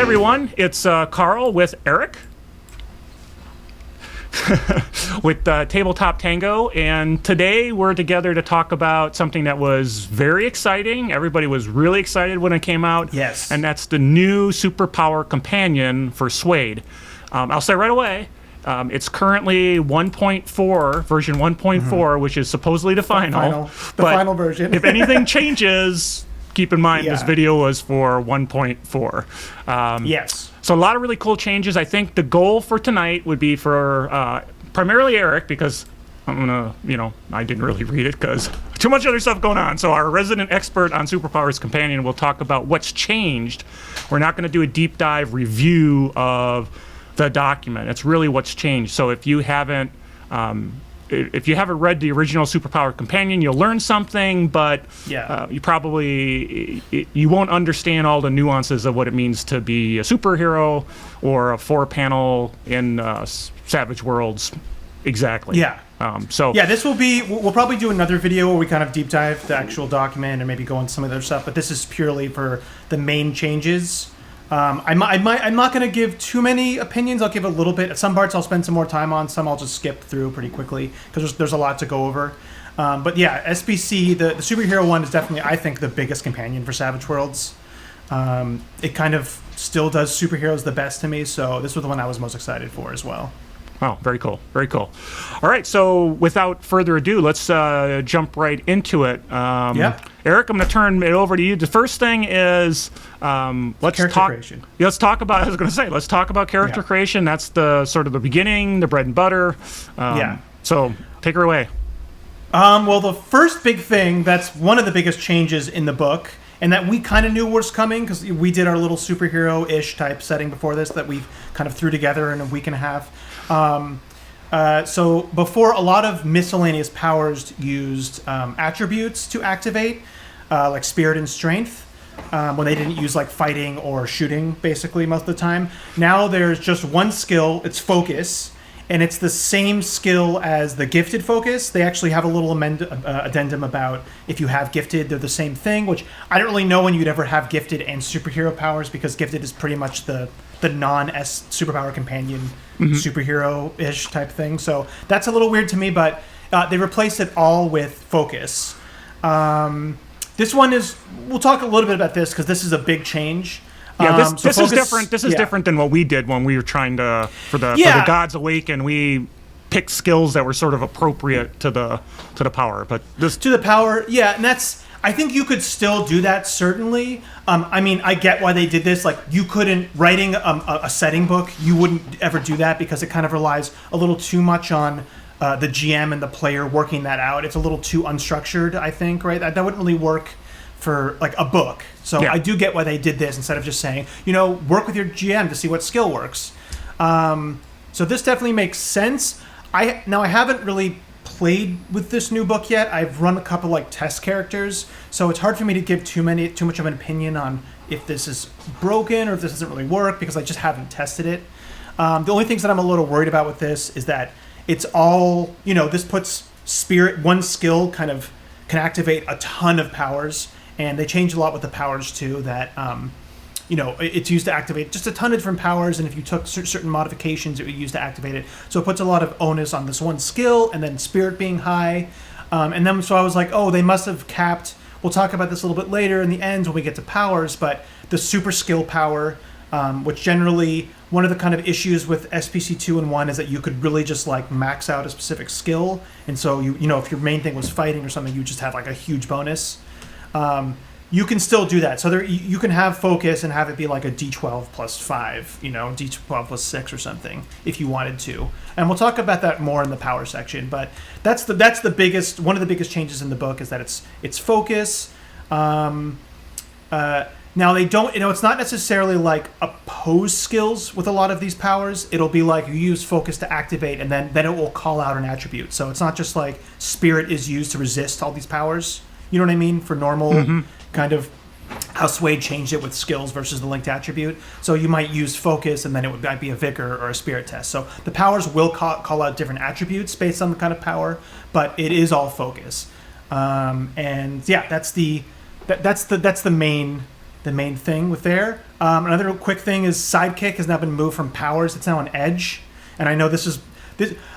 everyone, it's Carl with Eric with Tabletop Tango, and today we're together to talk about something that was very exciting. Everybody was really excited when it came out. Yes. And that's the new superpower companion for SWADE. I'll say right away, it's currently 1.4, version 1.4, which is supposedly the final. The final version. If anything changes, keep in mind this video was for 1.4. Yes. So a lot of really cool changes. I think the goal for tonight would be for primarily Eric, because I'm gonna, I didn't really read it because too much other stuff going on. So our resident expert on Superpowers Companion will talk about what's changed. We're not going to do a deep dive review of the document. It's really what's changed. So if you haven't read the original Superpower Companion, you'll learn something, but you won't understand all the nuances of what it means to be a superhero or a 4-panel in Savage Worlds. Exactly. Yeah. This will be. We'll probably do another video where we kind of deep dive the actual document and maybe go into some of the other stuff. But this is purely for the main changes. I'm not going to give too many opinions. I'll give a little bit. Some parts I'll spend some more time on. Some I'll just skip through pretty quickly because there's a lot to go over. But yeah, SPC, the superhero one, is definitely, I think, the biggest companion for Savage Worlds. It kind of still does superheroes the best to me, so this was the one I was most excited for as well. Oh, very cool. Very cool. All right, so without further ado, let's jump right into it. Eric, I'm going to turn it over to you. The first thing is let's talk creation. Let's talk about. I was going to say, let's talk about character creation. That's the sort of the beginning, the bread and butter. So take her away. Well, the first big thing, that's one of the biggest changes in the book, and that we kind of knew was coming because we did our little superhero-ish type setting before this that we kind of threw together in a week and a half. So before, a lot of miscellaneous powers used attributes to activate, like spirit and strength, when they didn't use like fighting or shooting, basically, most of the time. Now there's just one skill, it's focus, and it's the same skill as the gifted focus. They actually have a little addendum about if you have gifted, they're the same thing, which I don't really know when you'd ever have gifted and superhero powers, because gifted is pretty much the non-S superpower companion superhero-ish type thing. So that's a little weird to me, but they replaced it all with focus. This one is, we'll talk a little bit about this because this is a big change. This is different. This is different than what we did when we were trying to, for the Gods Awaken, we picked skills that were sort of appropriate to the power. But this to the power, and that's, I think you could still do that, certainly. I mean, I get why they did this. Like, you couldn't, writing a setting book, you wouldn't ever do that because it kind of relies a little too much on the GM and the player working that out. It's a little too unstructured, I think, right? That wouldn't really work for, like, a book. So I do get why they did this instead of just saying, work with your GM to see what skill works. So this definitely makes sense. I haven't really played with this new book yet. I've run a couple like test characters, so it's hard for me to give too much of an opinion on if this is broken or if this doesn't really work because I just haven't tested it. The only things that I'm a little worried about with this is that it's all, this puts spirit, one skill kind of can activate a ton of powers, and they changed a lot with the powers too, that it's used to activate just a ton of different powers, and if you took certain modifications, it would use to activate it. So it puts a lot of onus on this one skill, and then spirit being high. And then so I was like, oh, they must have capped. We'll talk about this a little bit later in the end when we get to powers, but the super skill power, which generally, one of the kind of issues with SPC 2 and 1 is that you could really just like max out a specific skill. And so, if your main thing was fighting or something, you just have like a huge bonus. You can still do that. So you can have focus and have it be like a D12 plus 5, D12 plus 6 or something if you wanted to. And we'll talk about that more in the power section. But that's the biggest, one of the biggest changes in the book is that it's focus. Now they don't, it's not necessarily like opposed skills with a lot of these powers. It'll be like you use focus to activate, and then it will call out an attribute. So it's not just like spirit is used to resist all these powers. You know what I mean? For normal kind of how SWADE changed it with skills versus the linked attribute. So you might use focus, and then it might be a vigor or a spirit test. So the powers will call out different attributes based on the kind of power, but it is all focus. And yeah, that's the main the main thing with there. Another quick thing is Sidekick has now been moved from powers. It's now an edge. And I know this.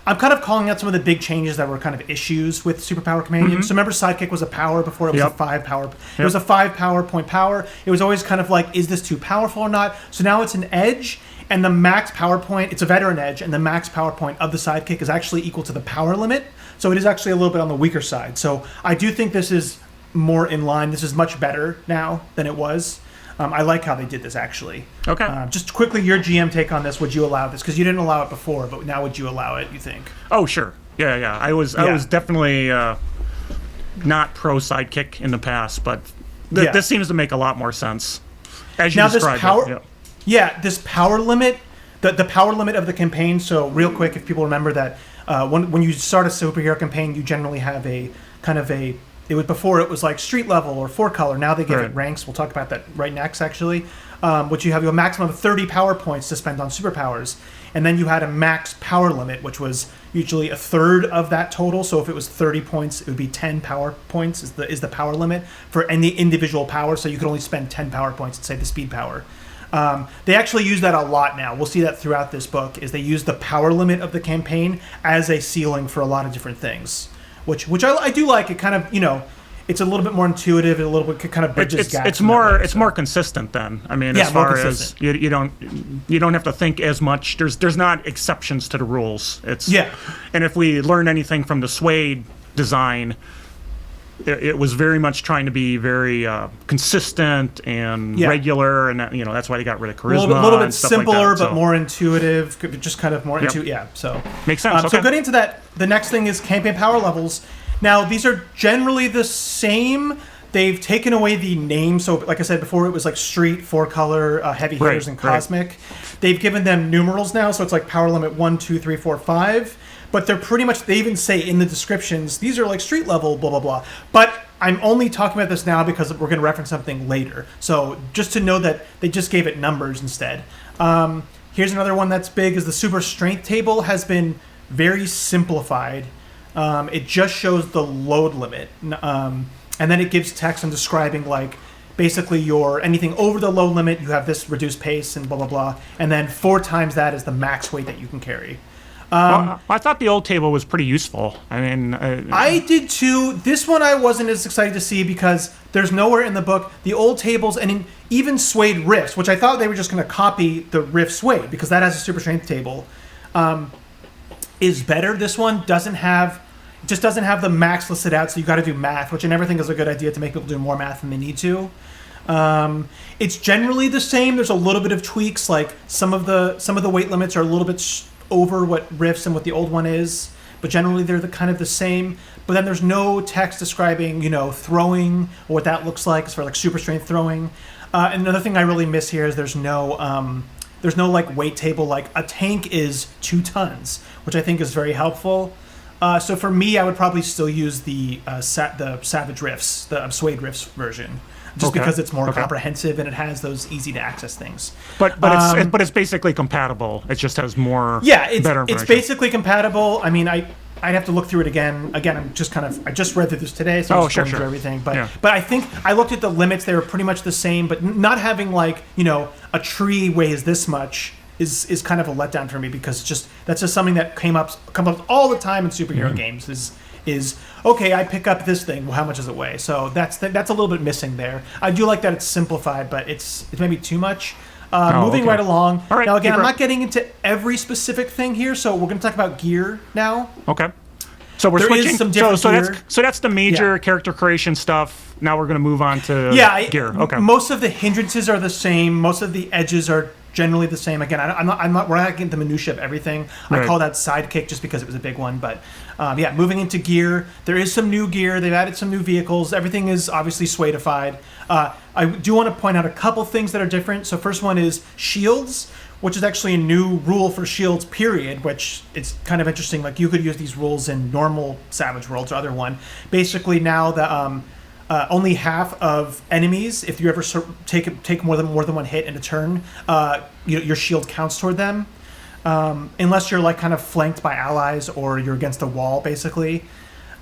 I'm kind of calling out some of the big changes that were kind of issues with Superpower Companion. So remember, Sidekick was a power before it was a 5 power. It was a 5 power point power. It was always kind of like, is this too powerful or not? So now it's an edge, and the max power point, it's a veteran edge, and the max power point of the Sidekick is actually equal to the power limit. So it is actually a little bit on the weaker side. So I do think this is more in line. This is much better now than it was. I like how they did this, actually. Okay. Just quickly, your GM take on this. Would you allow this? Because you didn't allow it before, but now would you allow it, you think? Oh, sure. Yeah. I was definitely not pro Sidekick in the past, but this seems to make a lot more sense. As you described it. This power limit, the power limit of the campaign. So real quick, if people remember that when you start a superhero campaign, you generally have a kind of a... It was before it was like street level or 4 color. Now they give it ranks. We'll talk about that right next, actually. Which you have a maximum of 30 power points to spend on superpowers, and then you had a max power limit, which was usually a third of that total. So if it was 30 points, it would be 10 power points is the power limit for any individual power. So you could only spend 10 power points to say the speed power. They actually use that a lot now. We'll see that throughout this book. Is they use the power limit of the campaign as a ceiling for a lot of different things. Which I do like. It kind of, it's a little bit more intuitive and a little bit kind of bridges gaps. It's more consistent then. I mean, as far as you don't have to think as much. There's not exceptions to the rules. And if we learn anything from the SWADE design, it was very much trying to be very consistent and regular, and that's why they got rid of charisma. A little bit simpler, like that, but more intuitive. Just kind of more intuitive. Yeah. So makes sense. So getting into that, the next thing is campaign power levels. Now these are generally the same. They've taken away the name. So like I said before, it was like street, 4 color, heavy hitters, and cosmic. They've given them numerals now, so it's like power limit 1, 2, 3, 4, 5. But they're pretty much, they even say in the descriptions, these are like street level, blah, blah, blah. But I'm only talking about this now because we're going to reference something later. So just to know that they just gave it numbers instead. Here's another one that's big, is the super strength table has been very simplified. It just shows the load limit. And then it gives text on describing like, basically anything over the load limit, you have this reduced pace and blah, blah, blah. And then 4 times that is the max weight that you can carry. I thought the old table was pretty useful. I mean, I did too. This one I wasn't as excited to see because there's nowhere in the book the old tables, and even SWADE riffs, which I thought they were just going to copy the riff SWADE because that has a super strength table, is better. This one doesn't have the max listed out, so you got to do math, which I never think is a good idea to make people do more math than they need to. It's generally the same. There's a little bit of tweaks, like some of the weight limits are a little bit over what riffs and what the old one is, but generally they're kind of the same. But then there's no text describing, throwing or what that looks like as for like super strength throwing. And another thing I really miss here is there's no like weight table. Like a tank is 2 tons, which I think is very helpful. So for me, I would probably still use the Savage Riffs, the SWADE Riffs version. Just because it's more comprehensive and it has those easy to access things. But it's basically compatible. It just has more. Yeah, better it's basically compatible. I mean, I'd have to look through it again. Again, I just read through this today, so I'm just going through everything. But I think I looked at the limits; they were pretty much the same. But not having like a tree weighs this much is kind of a letdown for me because that's just something that comes up all the time in superhero games. Is okay, I pick up this thing. Well, how much does it weigh? So that's a little bit missing there. I do like that it's simplified, but it's maybe too much. Moving right along. All right, now, again, I'm not getting into every specific thing here, so we're going to talk about gear now. Okay. So we're switching. Is some different gear. That's the major character creation stuff. Now we're going to move on to gear. Okay. Most of the hindrances are the same. Most of the edges are generally the same. Again, we're not getting the minutia of everything. I call that Sidekick just because it was a big one. But moving into gear, there is some new gear. They've added some new vehicles. Everything is obviously SWADified. I do want to point out a couple things that are different. So first one is shields, which is actually a new rule for shields, period, which it's kind of interesting. Like you could use these rules in normal Savage Worlds or other one. Basically now the only half of enemies, if you ever take more than one hit in a turn, your shield counts toward them, unless you're like kind of flanked by allies or you're against a wall, basically.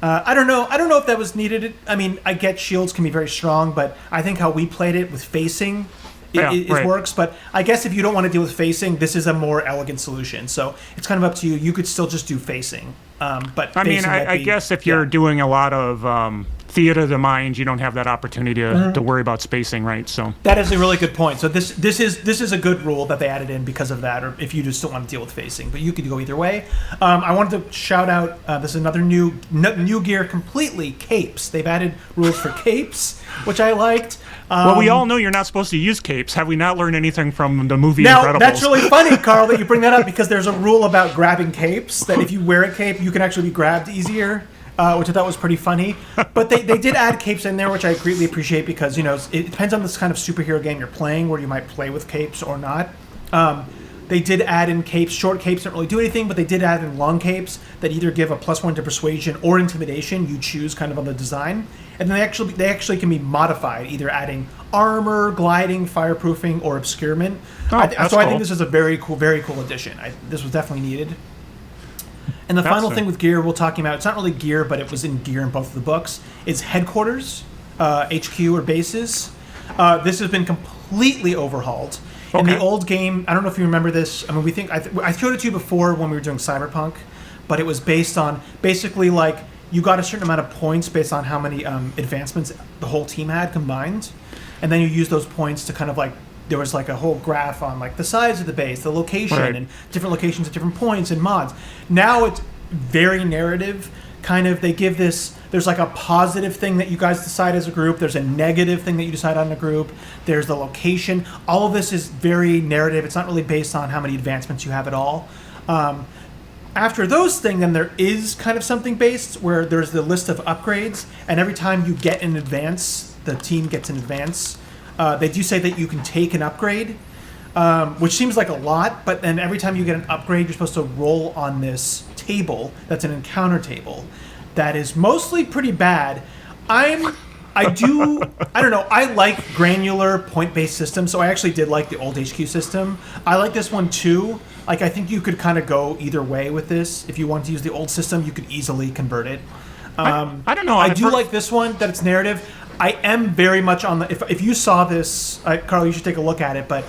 I don't know. I don't know if that was needed. I mean, I get shields can be very strong, but I think how we played it with facing it works. But I guess if you don't want to deal with facing, this is a more elegant solution. So it's kind of up to you. You could still just do facing. But I mean, I guess if you're doing a lot of theater of the mind, you don't have that opportunity to worry about spacing, right? So that is a really good point. So this is a good rule that they added in because of that, or if you just don't want to deal with facing, but you could go either way. I wanted to shout out this is another new gear completely, capes. They've added rules for capes, which I liked. Well, we all know you're not supposed to use capes. Have we not learned anything from the movie now, Incredibles? That's really funny, Carl, that you bring that up, because there's a rule about grabbing capes, that if you wear a cape, you can actually be grabbed easier, which I thought was pretty funny. But they did add capes in there, which I greatly appreciate, because, you know, it depends on this kind of superhero game you're playing, where you might play with capes or not. They did add in capes. Short capes don't really do anything, but they did add in long capes that either give a +1 to persuasion or intimidation. You choose kind of on the design. And then they actually can be modified, either adding armor, gliding, fireproofing, or obscurement. So I think this is a very cool addition. This was definitely needed. And the final thing with gear we're talking about, it's not really gear, but it was in gear in both of the books, is headquarters, HQ or bases. This has been completely overhauled. Okay. In the old game, I don't know if you remember this. I mean, I showed it to you before when we were doing Cyberpunk, but it was based on basically like you got a certain amount of points based on how many advancements the whole team had combined, and then you use those points to kind of like, there was like a whole graph on like the size of the base, the location, and different locations at different points and mods. Now it's very narrative. Kind of, they give this, there's like a positive thing that you guys decide as a group. There's a negative thing that you decide on a group. There's the location. All of this is very narrative. It's not really based on how many advancements you have at all. After those things, then there is kind of something based where there's the list of upgrades, and every time you get an advance, the team gets an advance. They do say that you can take an upgrade, which seems like a lot, but then every time you get an upgrade, you're supposed to roll on this table that's an encounter table that is mostly pretty bad. I don't know, I like granular point-based systems, so I actually did like the old HQ system. I like this one too. Like, I think you could kind of go either way with this. If you wanted to use the old system, you could easily convert it. I don't know. I do like this one, that it's narrative. I am very much on the... If you saw this, Carl, you should take a look at it, but...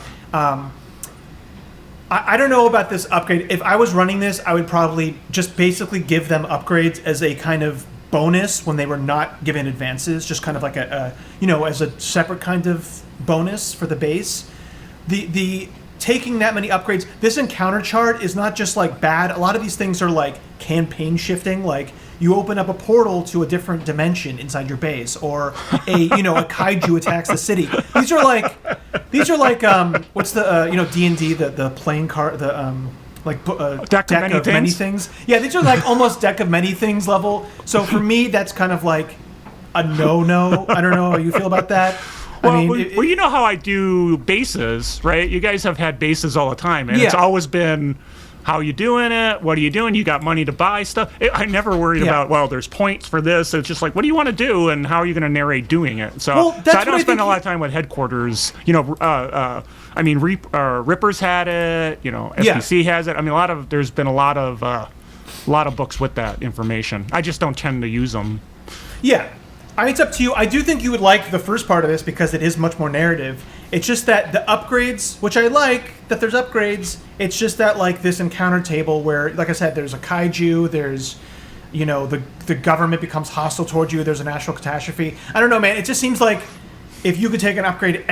I don't know about this upgrade. If I was running this, I would probably just basically give them upgrades as a kind of bonus when they were not given advances, just kind of like as a separate kind of bonus for the base. The taking that many upgrades, this encounter chart is not just like bad. A lot of these things are like campaign shifting, like you open up a portal to a different dimension inside your base, or a kaiju attacks the city. These are like what's the D&D, the playing card, the deck of many things. Yeah, these are like almost deck of many things level. So for me, that's kind of like a no. I don't know how you feel about that. Well, you know how I do bases, right? You guys have had bases all the time, and it's always been, how you doing it? What are you doing? You got money to buy stuff? I never worried about, well, there's points for this. It's just like, what do you want to do, and how are you going to narrate doing it? So I don't spend a lot of time with headquarters. Rippers had it. SBC has it. I mean, there's been a lot of books with that information. I just don't tend to use them. Yeah. I mean, it's up to you. I do think you would like the first part of this because it is much more narrative. It's just that the upgrades, which I like that there's upgrades, it's just that like this encounter table where, like I said, there's a kaiju, there's, the government becomes hostile towards you, there's a natural catastrophe. I don't know, man. It just seems like if you could take an upgrade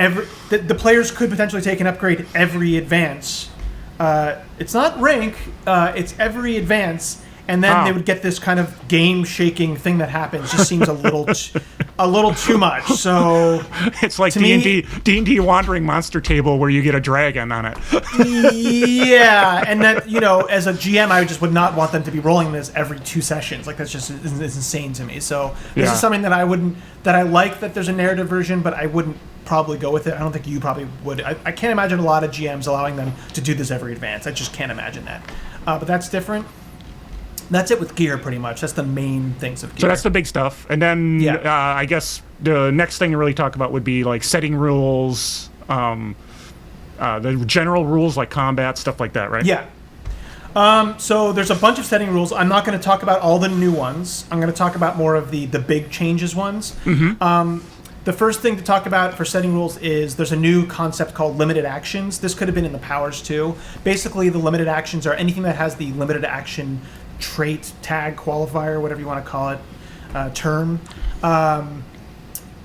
the players could potentially take an upgrade every advance. It's not rank, it's every advance. And then they would get this kind of game-shaking thing that happens. Just seems a little too much. So it's like D&D Wandering Monster Table where you get a dragon on it. Yeah, and that as a GM, I just would not want them to be rolling this every 2 sessions. Like, that's just is insane to me. So this is something that I like that there's a narrative version, but I wouldn't probably go with it. I don't think you probably would. I can't imagine a lot of GMs allowing them to do this every advance. I just can't imagine that. But that's different. That's it with gear, pretty much. That's the main things of gear. So that's the big stuff. And then I guess the next thing to really talk about would be like setting rules, the general rules like combat, stuff like that, right? Yeah. So there's a bunch of setting rules. I'm not going to talk about all the new ones. I'm going to talk about more of the big changes ones. The first thing to talk about for setting rules is there's a new concept called limited actions. This could have been in the powers too. Basically, the limited actions are anything that has the limited action trait, tag, qualifier, whatever you want to call it, term.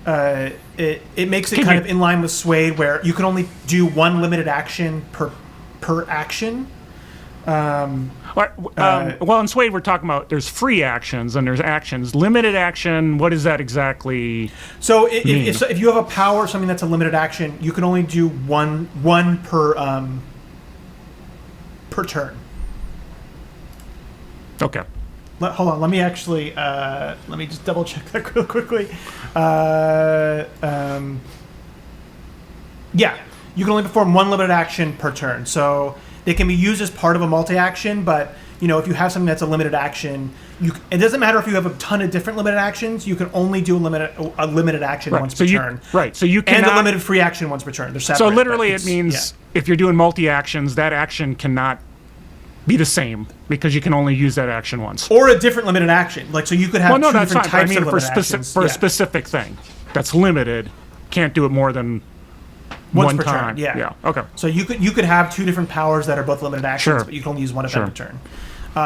It makes it kind of in line with SWADE, where you can only do one limited action per action. Well, in SWADE, we're talking about there's free actions and there's actions. Limited action, what is that exactly? So if you have a power, something that's a limited action, you can only do one per turn. Okay. Hold on. Let me actually. Let me just double check that real quickly. Yeah, you can only perform one limited action per turn. So they can be used as part of a multi-action, but if you have something that's a limited action, it doesn't matter if you have a ton of different limited actions. You can only do a limited action once per turn. Right. So you cannot, and a limited free action once per turn. They're separate. So literally, it means if you're doing multi-actions, that action cannot be the same because you can only use that action once. Or a different limited action. Like, so you could have two different types of limited actions. For a specific thing that's limited, can't do it more than once one per time. Turn. Yeah. Okay. So you could have two different powers that are both limited actions, but you can only use one of them per turn.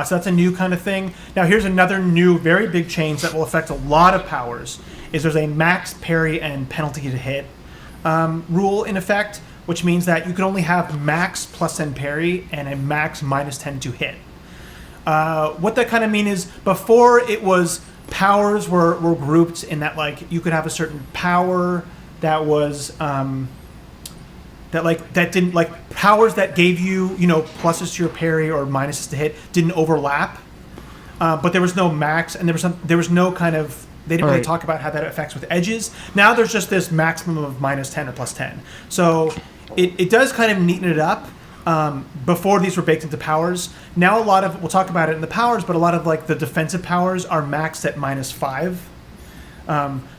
So that's a new kind of thing. Now here's another new, very big change that will affect a lot of powers. Is there's a max parry and penalty to hit rule in effect, which means that you can only have max +10 parry and a max -10 to hit. What that kind of mean is before it was powers were grouped in that, like, you could have a certain power that was that didn't, like, powers that gave you pluses to your parry or minuses to hit didn't overlap, but there was no max, and there was no kind of, they didn't really talk about how that affects with edges. Now there's just this maximum of -10 or +10. So it does kind of neaten it up. Before these were baked into powers. Now a lot of, we'll talk about it in the powers, but a lot of, like, the defensive powers are maxed at -5.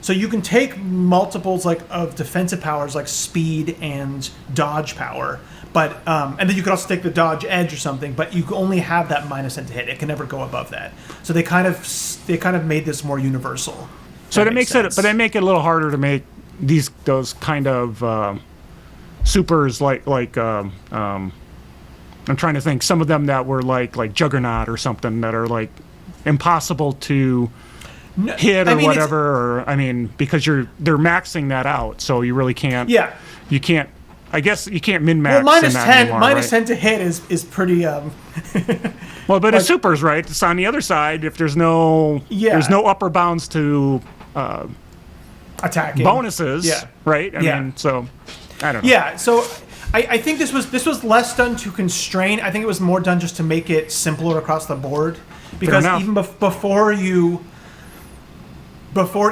So you can take multiples, like, of defensive powers, like speed and dodge power, but and then you could also take the dodge edge or something, but you can only have that -10 to hit. It can never go above that. So they kind of made this more universal. So that makes sense. But they make it a little harder to make those kind of supers like I'm trying to think, some of them that were like Juggernaut or something that are, like, impossible to hit or whatever, or because they're maxing that out, so you really can't. Yeah. You can't. I guess you can't min-max. Well, -10 to hit is pretty. Well, but it's supers, right? It's on the other side. If there's no upper bounds to attacking bonuses, right? I mean, so I don't know. Yeah, so I think this was less done to constrain. I think it was more done just to make it simpler across the board, because even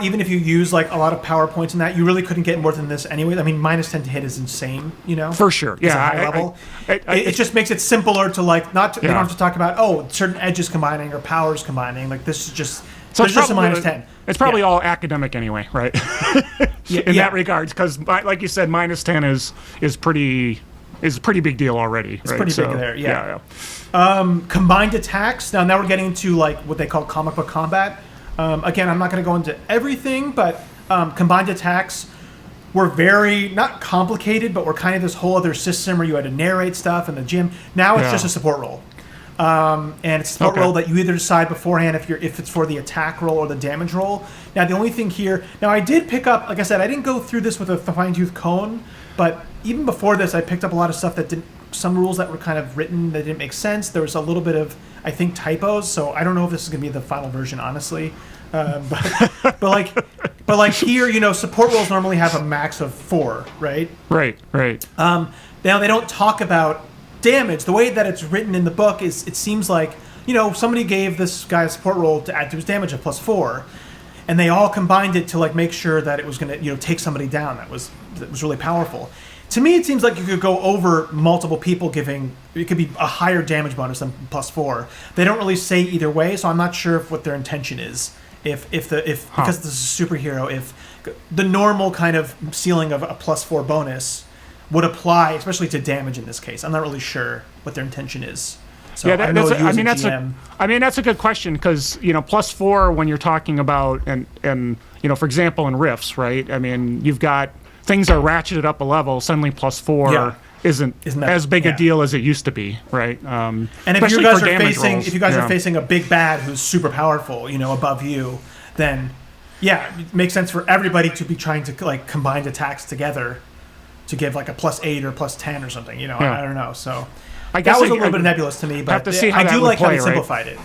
even if you use, like, a lot of PowerPoints and that, you really couldn't get more than this anyway. I mean, -10 to hit is insane, For sure, it's a high level. It just makes it simpler to, like, they don't have to talk about certain edges combining or powers combining. Like, this is just. So it's just a -10. It's probably all academic anyway, right? In that regards, because, like you said, -10 is a pretty big deal already. It's pretty big there, yeah. Combined attacks. Now we're getting into, like, what they call comic book combat. Again, I'm not going to go into everything, but combined attacks were very, not complicated, but were kind of this whole other system where you had to narrate stuff in the gym. Now it's just a support roll. And it's a support roll that you either decide beforehand if it's for the attack roll or the damage roll. Now, the only thing here... Now, I did pick up... Like I said, I didn't go through this with a fine-tooth comb, but even before this, I picked up a lot of stuff that didn't... Some rules that were kind of written that didn't make sense. There was a little bit of, I think, typos, so I don't know if this is going to be the final version, honestly. But like here, support rolls normally have a max of 4, right? Right. Now, they don't talk about damage. The way that it's written in the book is, it seems like, somebody gave this guy a support roll to add to his damage of +4, and they all combined it to, like, make sure that it was going to, take somebody down. That was really powerful. To me, it seems like you could go over multiple people giving. It could be a higher damage bonus than +4. They don't really say either way, so I'm not sure what their intention is. Because this is a superhero, if the normal kind of ceiling of a +4 bonus would apply, especially to damage in this case. I'm not really sure what their intention is. So Yeah, I don't know you as a that's GM. that's a good question because +4 when you're talking about and for example in riffs, right? I mean, you've got things are ratcheted up a level. Suddenly +4 Yeah. isn't that, as big a deal as it used to be, right? And if you guys are facing a big bad who's super powerful, above you, then it makes sense for everybody to be trying to like combine attacks together to give like a +8 or +10 or something. I don't know. So I guess that was a little bit nebulous to me, but have to see how I that do would like how play, they simplified it.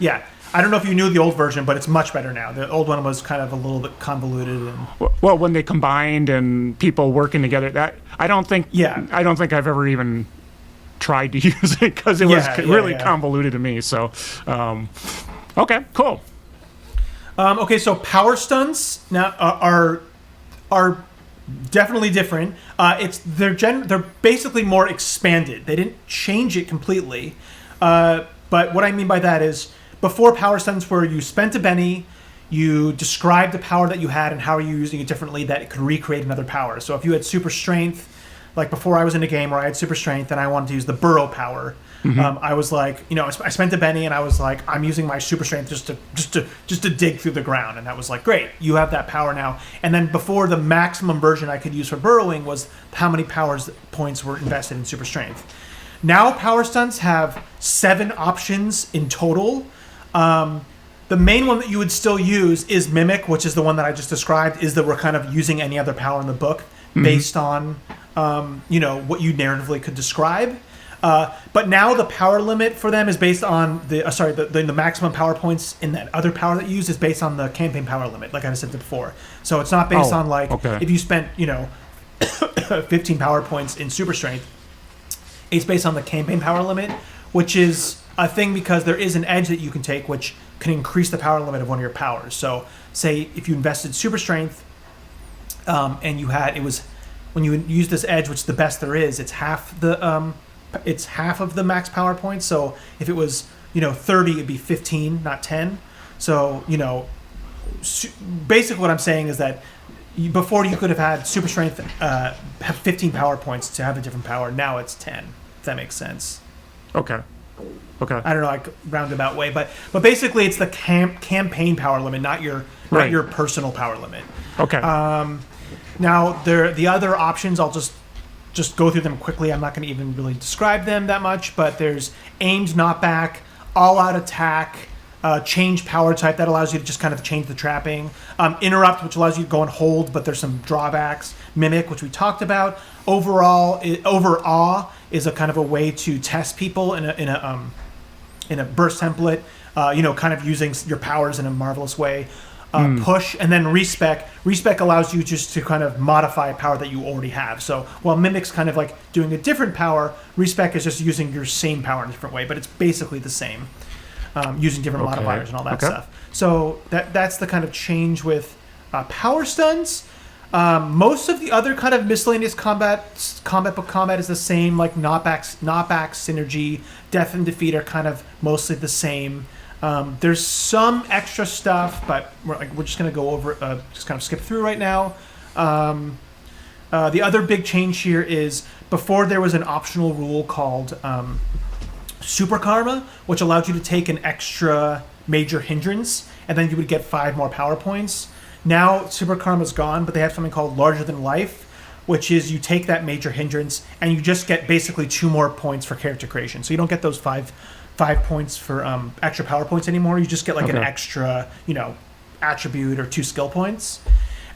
Yeah. I don't know if you knew the old version, but it's much better now. The old one was kind of a little bit convoluted. Well, when they combined and people working together, that I don't think I've ever even tried to use it because it was really convoluted to me. So, okay, cool. Okay, so power stunts now are definitely different. They're basically more expanded. They didn't change it completely, but what I mean by that is before power stunts where you spent a Benny, you described the power that you had and how are you using it differently that it could recreate another power. So if you had super strength, like before I was in a game where I had super strength and I wanted to use the burrow power, I was like, I spent a Benny and I was like, I'm using my super strength just to dig through the ground, and that was like, great, you have that power now. And then before, the maximum version I could use for burrowing was how many points were invested in super strength. Now power stunts have 7 options in total. The main one that you would still use is Mimic, which is the one that I just described, is that we're kind of using any other power in the book based on, what you narratively could describe. But now the power limit for them is based on the maximum power points in that other power that you use is based on the campaign power limit, like I said before. So it's not based on if you spent, 15 power points in super strength, it's based on the campaign power limit, which is a thing because there is an edge that you can take which can increase the power limit of one of your powers. So say if you invested super strength and when you use this edge, which is the best there is, it's half of the max power points. So if it was 30, it'd be 15, not 10. So basically what I'm saying is that before you could have had super strength have 15 power points to have a different power. Now it's 10. If that makes sense. Okay. I don't know, like roundabout way, but basically it's the campaign power limit, not your personal power limit. Okay. Now the other options, I'll just go through them quickly. I'm not going to even really describe them that much, but there's aimed knockback, all-out attack, change power type that allows you to just kind of change the trapping, interrupt, which allows you to go and hold, but there's some drawbacks, mimic, which we talked about, overawe is a kind of a way to test people in a burst template, kind of using your powers in a marvelous way. Push, and then respec. Respec allows you just to kind of modify a power that you already have. So while Mimic's kind of like doing a different power, respec is just using your same power in a different way, but it's basically the same, using different modifiers and all that stuff. So that's the kind of change with power stunts. Most of the other kind of miscellaneous combat book combat is the same, like knockback, synergy, death and defeat are kind of mostly the same. There's some extra stuff, but we're just going to go over, just kind of skip through right now. The other big change here is before there was an optional rule called Super Karma, which allowed you to take an extra major hindrance, and then you would get 5 more power points. Now Super Karma's gone, but they have something called Larger Than Life, which is you take that major hindrance and you just get basically 2 more points for character creation. So you don't get those 5 points for extra power points anymore. You just get like an extra, attribute or 2 skill points.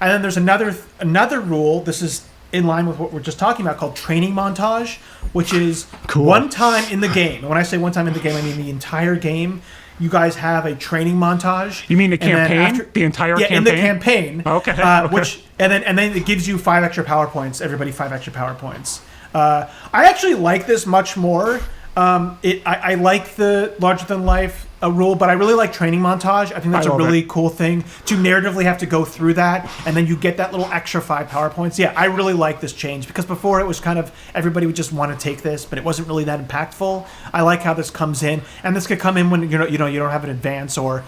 And then there's another rule. This is in line with what we're just talking about, called training montage, which is one time in the game. And when I say one time in the game, I mean the entire game. You guys have a training montage. You mean the campaign? The entire campaign? Yeah, in the campaign. Okay. Which and then it gives you 5 extra power points. Everybody 5 extra power points. I actually like this much more. I like the larger than life rule, but I really like training montage. I think that's a really cool thing to narratively have to go through that, and then you get that little extra 5 power points. Yeah, I really like this change because before it was kind of everybody would just want to take this, but it wasn't really that impactful. I like how this comes in, and this could come in when you don't have an advance, or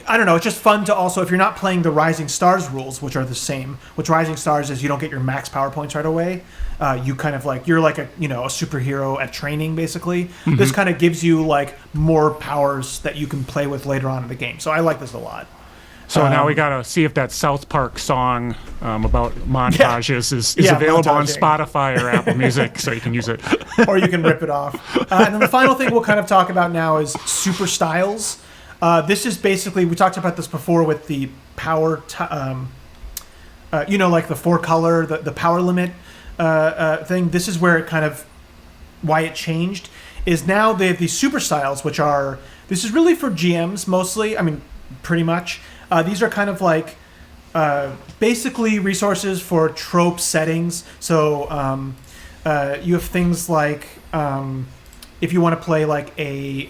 I don't know. It's just fun to also, if you're not playing the Rising Stars rules, which are the same, which Rising Stars is you don't get your max power points right away. You kind of like, you're like a superhero at training, basically. Mm-hmm. This kind of gives you like more powers that you can play with later on in the game. So I like this a lot. So now we got to see if that South Park song about montages is available on Spotify or Apple Music, so you can use it. Or you can rip it off. And then the final thing we'll kind of talk about now is super styles. This is basically, we talked about this before with the power, like the 4-color, the power limit thing. This is where it kind of, why it changed, is now they have these super styles, which are, this is really for GMs mostly, I mean, pretty much. These are kind of like basically resources for trope settings. So you have things like if you want to play like a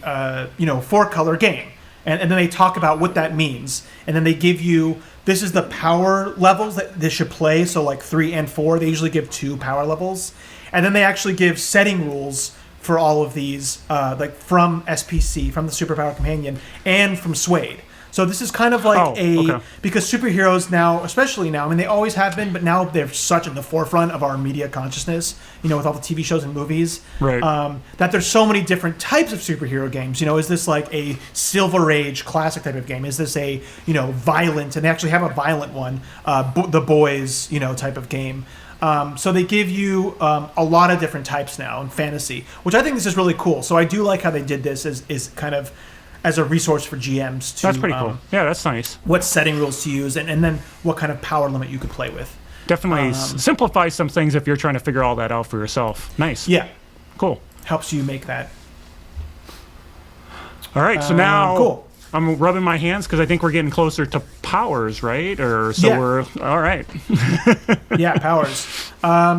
4-color game, and then they talk about what that means, and then they give you, this is the power levels that this should play. So like 3 and 4, they usually give 2 power levels, and then they actually give setting rules for all of these, like from SPC, from the Superpower Companion, and from SWADE. So this is kind of like because superheroes now, especially now, I mean, they always have been, but now they're such in the forefront of our media consciousness, with all the TV shows and movies, right. That there's so many different types of superhero games. Is this like a Silver Age classic type of game? Is this a, violent, and they actually have a violent one, the Boys, type of game. So they give you a lot of different types now in fantasy, which I think this is really cool. So I do like how they did this is kind of as a resource for GMs to... That's pretty cool. Yeah, that's nice. What setting rules to use, and then what kind of power limit you could play with. Definitely simplifies some things if you're trying to figure all that out for yourself. Nice. Yeah. Cool. Helps you make that. All right, so now cool. I'm rubbing my hands because I think we're getting closer to powers, right? We're... All right. Yeah, powers.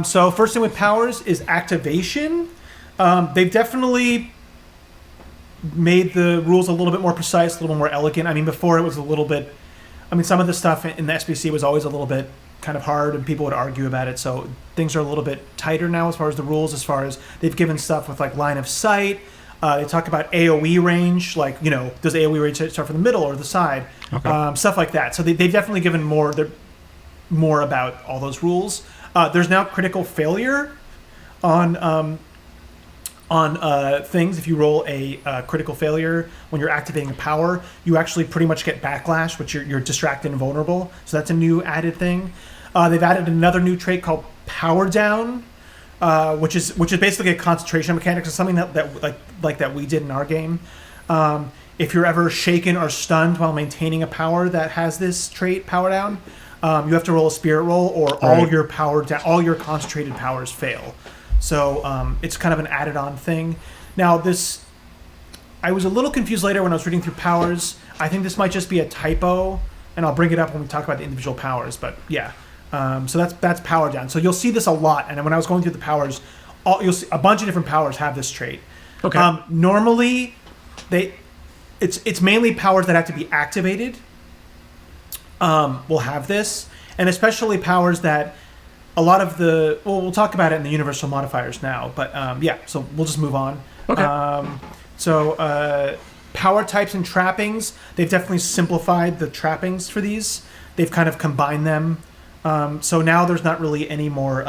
So first thing with powers is activation. They've definitely made the rules a little bit more precise, a little more elegant. I mean, before it was a little bit... some of the stuff in the SPC was always a little bit kind of hard, and people would argue about it. So things are a little bit tighter now as far as the rules, as far as they've given stuff with like line of sight. They talk about AoE range, like, does AoE range start from the middle or the side? Okay. Stuff like that. So they've definitely given more about all those rules. There's now critical failure on things. If you roll a critical failure when you're activating a power, you actually pretty much get backlash, which you're distracted and vulnerable. So that's a new added thing. They've added another new trait called Power Down, which is basically a concentration mechanic. It's something that we did in our game. If you're ever shaken or stunned while maintaining a power that has this trait, Power Down, you have to roll a spirit roll, or all your all your concentrated powers fail. So it's kind of an added-on thing. Now I was a little confused later when I was reading through powers. I think this might just be a typo, and I'll bring it up when we talk about the individual powers. But yeah, so that's Power Down. So you'll see this a lot. And when I was going through the powers, you'll see a bunch of different powers have this trait. Okay. Normally, it's mainly powers that have to be activated. Will have this, and especially powers that. A lot of we'll talk about it in the universal modifiers now, but so we'll just move on. Okay. Power types and trappings, they've definitely simplified the trappings for these. They've kind of combined them. So now there's not really any more,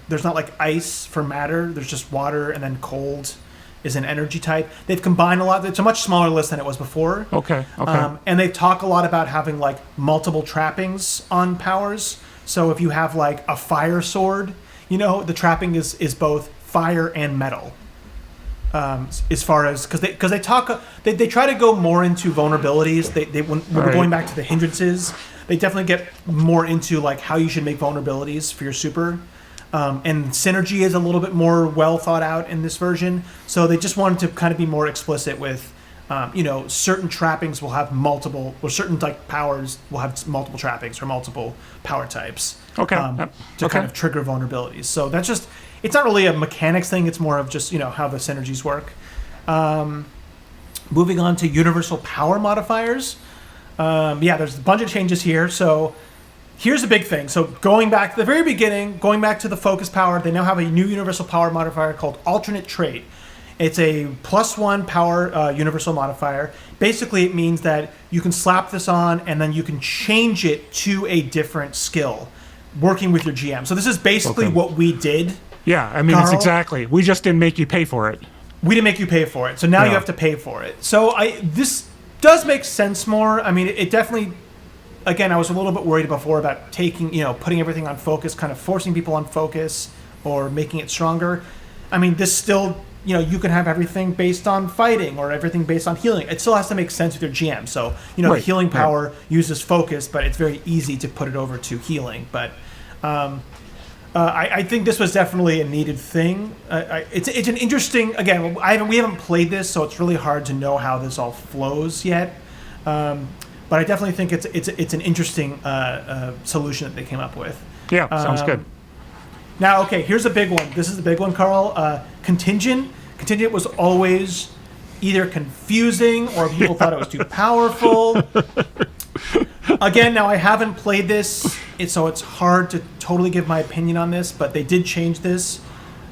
there's not like ice for matter, there's just water, and then cold is an energy type. They've combined a lot. It's a much smaller list than it was before. Okay. And they talk a lot about having like multiple trappings on powers. So if you have like a fire sword, the trapping is both fire and metal. As far as because they try to go more into vulnerabilities. When we're going back to the hindrances, they definitely get more into like how you should make vulnerabilities for your super. And synergy is a little bit more well thought out in this version. So they just wanted to kind of be more explicit with. Certain trappings will have multiple, or certain like powers will have multiple trappings or multiple power types. Okay. To kind of trigger vulnerabilities. So that's just, it's not really a mechanics thing. It's more of just, how the synergies work. Moving on to universal power modifiers. There's a bunch of changes here. So here's a big thing. So going back to the very beginning, going back to the focus power, they now have a new universal power modifier called alternate trait. It's a +1 power universal modifier. Basically, it means that you can slap this on and then you can change it to a different skill, working with your GM. So this is basically what we did. Yeah, I mean, Carl, it's exactly. We just didn't make you pay for it. We didn't make you pay for it. So now you have to pay for it. So this does make sense more. I mean, it definitely... Again, I was a little bit worried before about putting everything on focus, kind of forcing people on focus or making it stronger. I mean, this still... you can have everything based on fighting or everything based on healing. It still has to make sense with your GM. So, the healing power uses focus, but it's very easy to put it over to healing. But I think this was definitely a needed thing. It's an interesting... Again, we haven't played this, so it's really hard to know how this all flows yet. But I definitely think it's an interesting solution that they came up with. Yeah, sounds good. Now, okay, here's a big one. This is the big one, Carl. Contingent. Contingent was always either confusing or people thought it was too powerful. Again, now I haven't played this, so it's hard to totally give my opinion on this, but they did change this.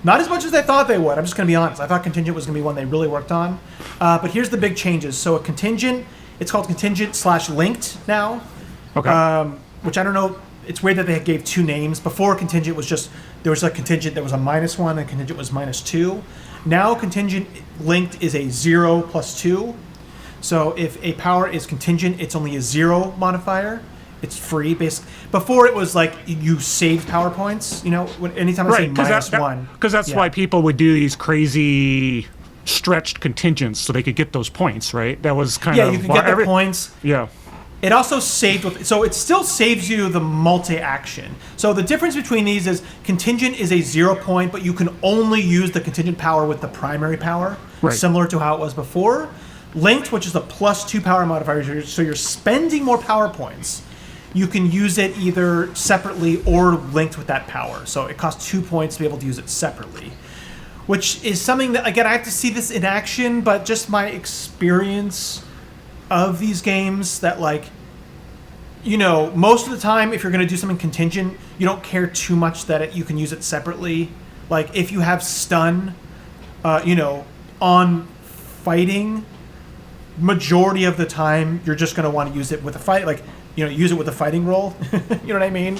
Not as much as they thought they would. I'm just going to be honest. I thought Contingent was going to be one they really worked on. But here's the big changes. So a Contingent, it's called Contingent/Linked now. Okay. Which I don't know. It's weird that they gave two names. Before Contingent was just, there was a Contingent that was a -1 and Contingent was -2. Now Contingent Linked is a 0 + 2. So if a power is contingent, it's only a 0 modifier. It's free. Before it was like you saved power points. Anytime I say -1. Because that's why people would do these crazy stretched contingents so they could get those points, right? That was kind of... Yeah, you can get the points. Yeah. It also saved so it still saves you the multi-action. So the difference between these is contingent is a 0 point, but you can only use the contingent power with the primary power, similar to how it was before. Linked, which is a +2 power modifier, so you're spending more power points. You can use it either separately or linked with that power. So it costs 2 points to be able to use it separately, which is something that, again, I have to see this in action, but just my experience of these games that, most of the time, if you're going to do something contingent, you don't care too much that you can use it separately. Like, if you have stun, on fighting, majority of the time, you're just going to want to use it with a fight, use it with a fighting roll. You know what I mean?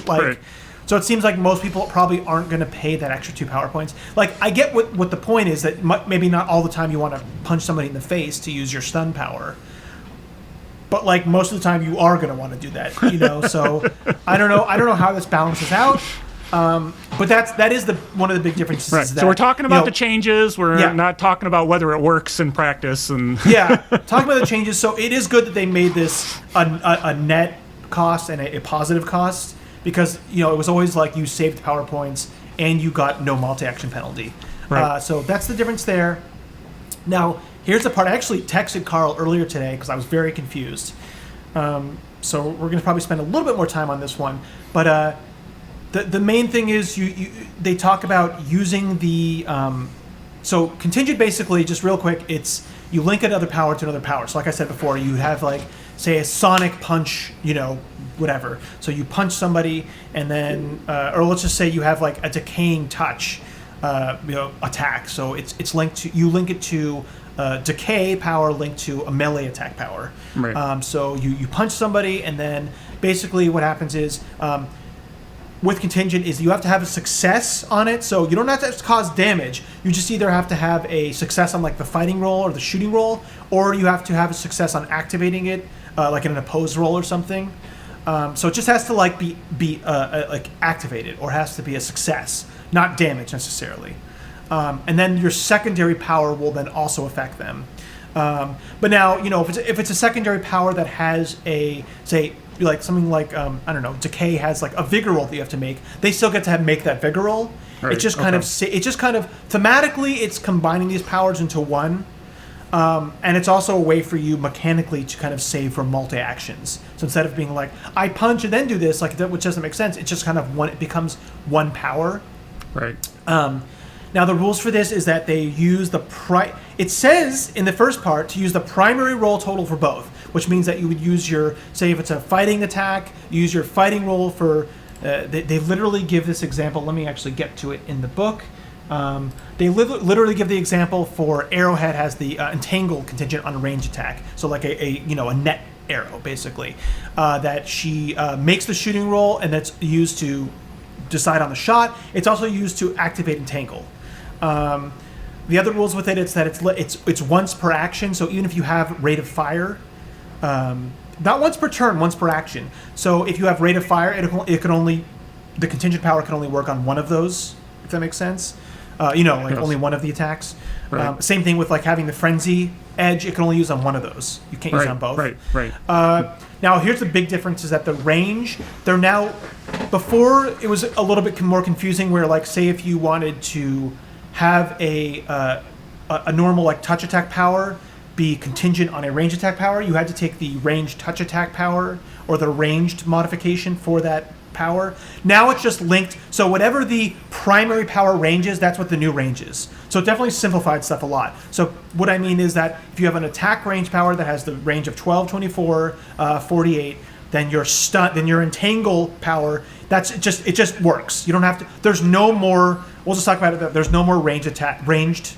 So it seems like most people probably aren't going to pay that extra 2 power points. I get what the point is, that maybe not all the time you want to punch somebody in the face to use your stun power. But most of the time you are going to want to do that, So I don't know how this balances out. But that is one of the big differences. Right. That, so we're talking about the changes. We're not talking about whether it works in practice. And talking about the changes. So it is good that they made this a net cost and a positive cost, because it was always you saved power points and you got no multi-action penalty. Right. So that's the difference there. Now, here's the part. I actually texted Carl earlier today because I was very confused. So we're going to probably spend a little bit more time on this one. But the main thing is they talk about using the... so contingent, basically, just real quick, it's you link another power to another power. So like I said before, you have say a sonic punch, whatever. So you punch somebody and then... or let's just say you have a decaying touch attack. So it's linked to... You link it to... decay power linked to a melee attack power. Right. So you punch somebody, and then basically what happens is, with contingent, is you have to have a success on it. So you don't have to cause damage. You just either have to have a success on the fighting roll or the shooting roll, or you have to have a success on activating it, in an opposed roll or something. So it just has to be activated, or has to be a success, not damage necessarily. And then your secondary power will then also affect them. But now, if it's a secondary power that has something I don't know, decay has a vigor roll that you have to make, they still get to make that vigor roll. Right. It's just kind of thematically, it's combining these powers into one. And it's also a way for you mechanically to kind of save for multi-actions. So instead of being I punch and then do this, which doesn't make sense, it's just kind of it becomes one power. Right. Now, the rules for this is that they use it says in the first part to use the primary roll total for both, which means that you would use say if it's a fighting attack, use your fighting roll for, they literally give this example. Let me actually get to it in the book. They literally give the example for Arrowhead has the entangle contingent on a range attack, so like a net arrow basically, that she makes the shooting roll, and that's used to decide on the shot. It's also used to activate entangle. The other rules with it's that it's once per action, so even if you have rate of fire, not once per turn, once per action. So if you have rate of fire, it can only, the contingent power can only work on one of those, if that makes sense. Yes. Only one of the attacks. Right. Same thing with like having the frenzy edge, it can only use on one of those. You can't use it on both. Right. Now here's the big difference is that the range, they're now, before it was a little bit more confusing where like say if you wanted to have a normal like touch attack power be contingent on a range attack power, you had to take the ranged touch attack power or the ranged modification for that power. Now it's just linked, so whatever the primary power range is, that's what the new range is. So it definitely simplified stuff a lot. So what I mean is that if you have an attack range power that has the range of 12, 24, 48, then your entangle power, it just works. You don't have to, there's no more, we'll just talk about it, there's no more ranged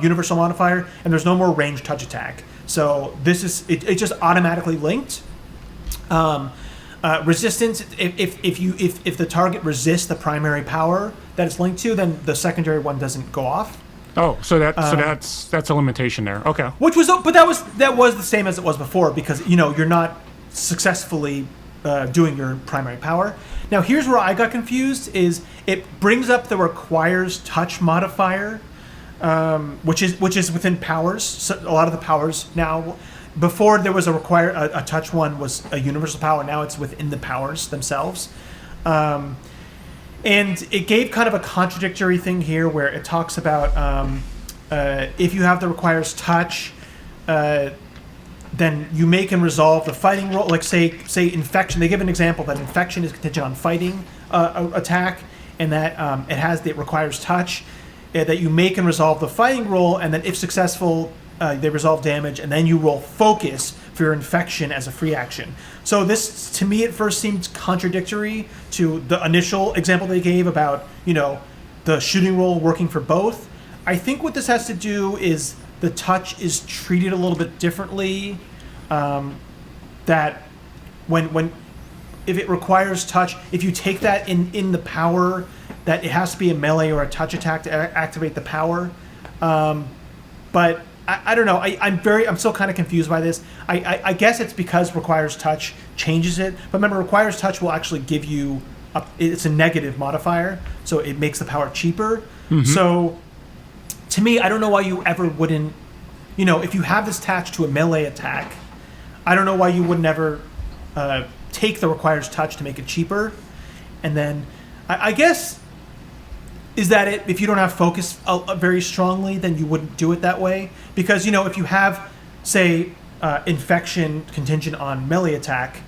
universal modifier, and there's no more ranged touch attack. So this is, it's just automatically linked. Resistance, if the target resists the primary power that it's linked to, then the secondary one doesn't go off. Oh, so that's a limitation there. Okay. But that was the same as it was before, because you're not successfully doing your primary power. Now here's where I got confused: is it brings up the requires touch modifier, which is within powers. So a lot of the powers now. Before there was a touch one was a universal power. Now it's within the powers themselves, and it gave kind of a contradictory thing here where it talks about if you have the requires touch, then you make and resolve the fighting roll. Like say infection. They give an example that infection is contingent on fighting attack, and that it requires touch. That you make and resolve the fighting roll, and then if successful. They resolve damage, and then you roll focus for your infection as a free action. So this, to me, at first seemed contradictory to the initial example they gave about, the shooting roll working for both. I think what this has to do is the touch is treated a little bit differently. That if it requires touch, if you take that in the power, that it has to be a melee or a touch attack to activate the power. But I don't know. I'm still kind of confused by this. I guess it's because requires touch changes it. But remember, requires touch will actually give you it's a negative modifier, so it makes the power cheaper. Mm-hmm. So to me, I don't know why you ever wouldn't. If you have this attached to a melee attack, I don't know why you would never take the requires touch to make it cheaper. And then I guess. Is that it? If you don't have focus very strongly, then you wouldn't do it that way. Because, if you have, say, infection contingent on melee attack,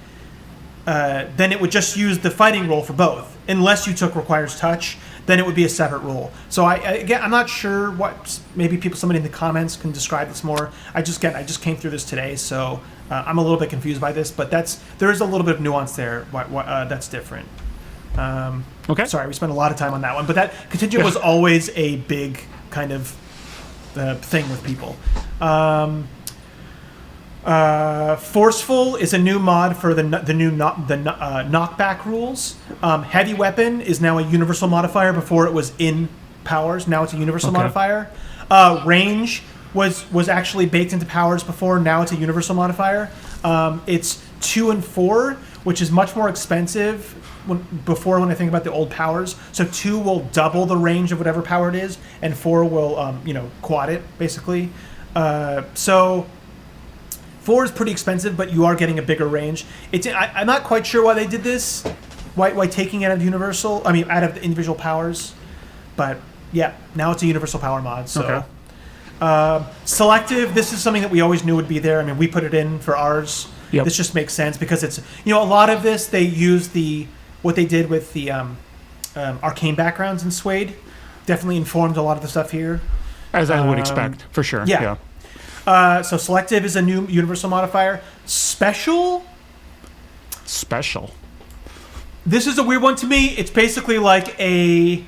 then it would just use the fighting roll for both. Unless you took requires touch, then it would be a separate roll. So I'm not sure what, maybe somebody in the comments can describe this more. I just came through this today, so I'm a little bit confused by this. But there is a little bit of nuance there that's different. Okay. Sorry, we spent a lot of time on that one, but that contingent was always a big kind of thing with people. Forceful is a new mod for the new knockback rules. Heavy weapon is now a universal modifier. Before it was in powers, now it's a universal modifier. Range was actually baked into powers before, now it's a universal modifier. It's 2 and 4, which is much more expensive. When I think about the old powers, so 2 will double the range of whatever power it is, and 4 will quad it basically. So 4 is pretty expensive, but you are getting a bigger range. I'm not quite sure why they did this, why taking it out of out of the individual powers, but yeah, now it's a universal power mod. So selective, this is something that we always knew would be there. We put it in for ours. Yep. This just makes sense because it's a lot of this they use what they did with the arcane backgrounds in SWADE definitely informed a lot of the stuff here. As I would expect, for sure. Yeah. So selective is a new universal modifier. Special. This is a weird one to me. It's basically like hey,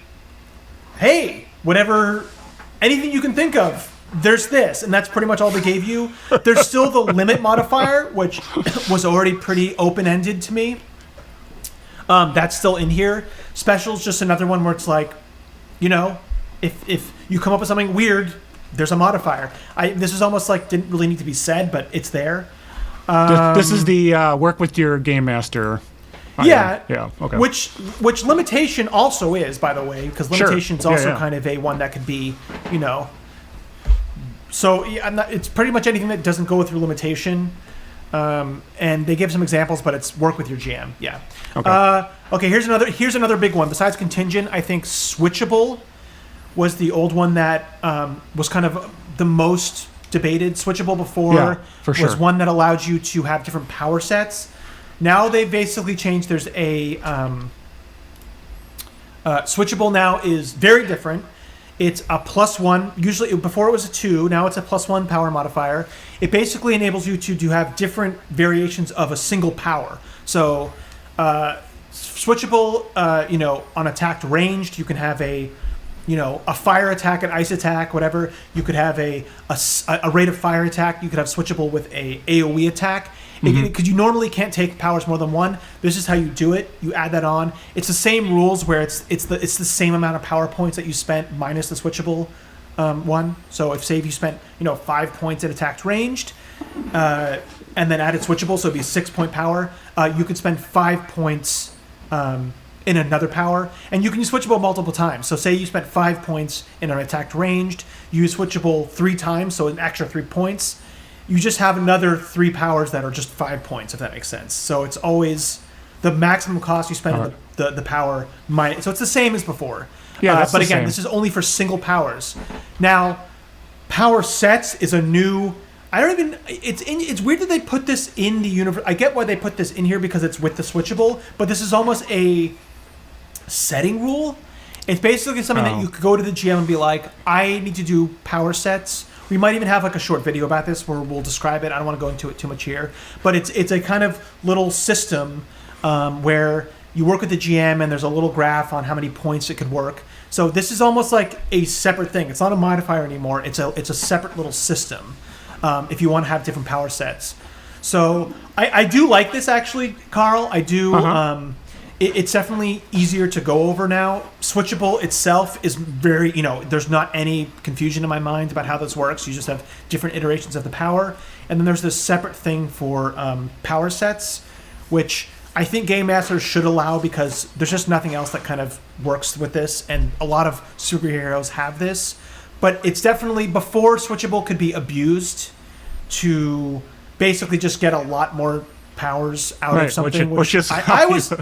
whatever, anything you can think of. There's this, and that's pretty much all they gave you. There's still the limit modifier, which was already pretty open-ended to me. That's still in here. Special's just another one where it's like, you know, if you come up with something weird, there's a modifier. This is almost like didn't really need to be said, but it's there. This is the work with your game master. Yeah. Okay. Which limitation also is, by the way, because limitation's also kind of a one that could be, you know. So it's pretty much anything that doesn't go through limitation. And they give some examples, but it's work with your GM. Yeah. Okay. Here's another big one. Besides contingent, I think switchable was the old one that was kind of the most debated. Switchable before was one that allowed you to have different power sets. Now they've basically changed. There's a switchable now is very different. It's a +1. Usually, before it was a 2. Now it's a +1 power modifier. It basically enables you to have different variations of a single power. So, switchable. On attacked ranged, you can have a fire attack, an ice attack, whatever. You could have a rate of fire attack. You could have switchable with a AOE attack. Because you normally can't take powers more than one. This is how you do it. You add that on. It's the same rules where it's the same amount of power points that you spent minus the switchable one. So if you spent 5 points at attacked ranged, and then added switchable, so it'd be 6-point power. You could spend 5 points in another power, and you can use switchable multiple times. So say you spent 5 points in an attacked ranged, you use switchable 3 times, so an extra 3 points. You just have another 3 powers that are just 5 points, if that makes sense. So it's always the maximum cost you spend on the power minus. So it's the same as before. Yeah, but again, this is only for single powers. Now, power sets is a new. It's weird that they put this in the universe. I get why they put this in here because it's with the switchable, but this is almost a setting rule. It's basically something that you could go to the GM and be like, I need to do power sets. We might even have like a short video about this where we'll describe it. I don't want to go into it too much here, but it's a kind of little system where you work with the GM and there's a little graph on how many points it could work. So this is almost like a separate thing. It's not a modifier anymore. It's a separate little system if you want to have different power sets. So I do like this actually, Carl. I do. It's definitely easier to go over now. Switchable itself is very, there's not any confusion in my mind about how this works. You just have different iterations of the power. And then there's this separate thing for power sets, which I think Game Masters should allow because there's just nothing else that kind of works with this. And a lot of superheroes have this. But it's definitely, before switchable could be abused to basically just get a lot more powers out of something, which is I was and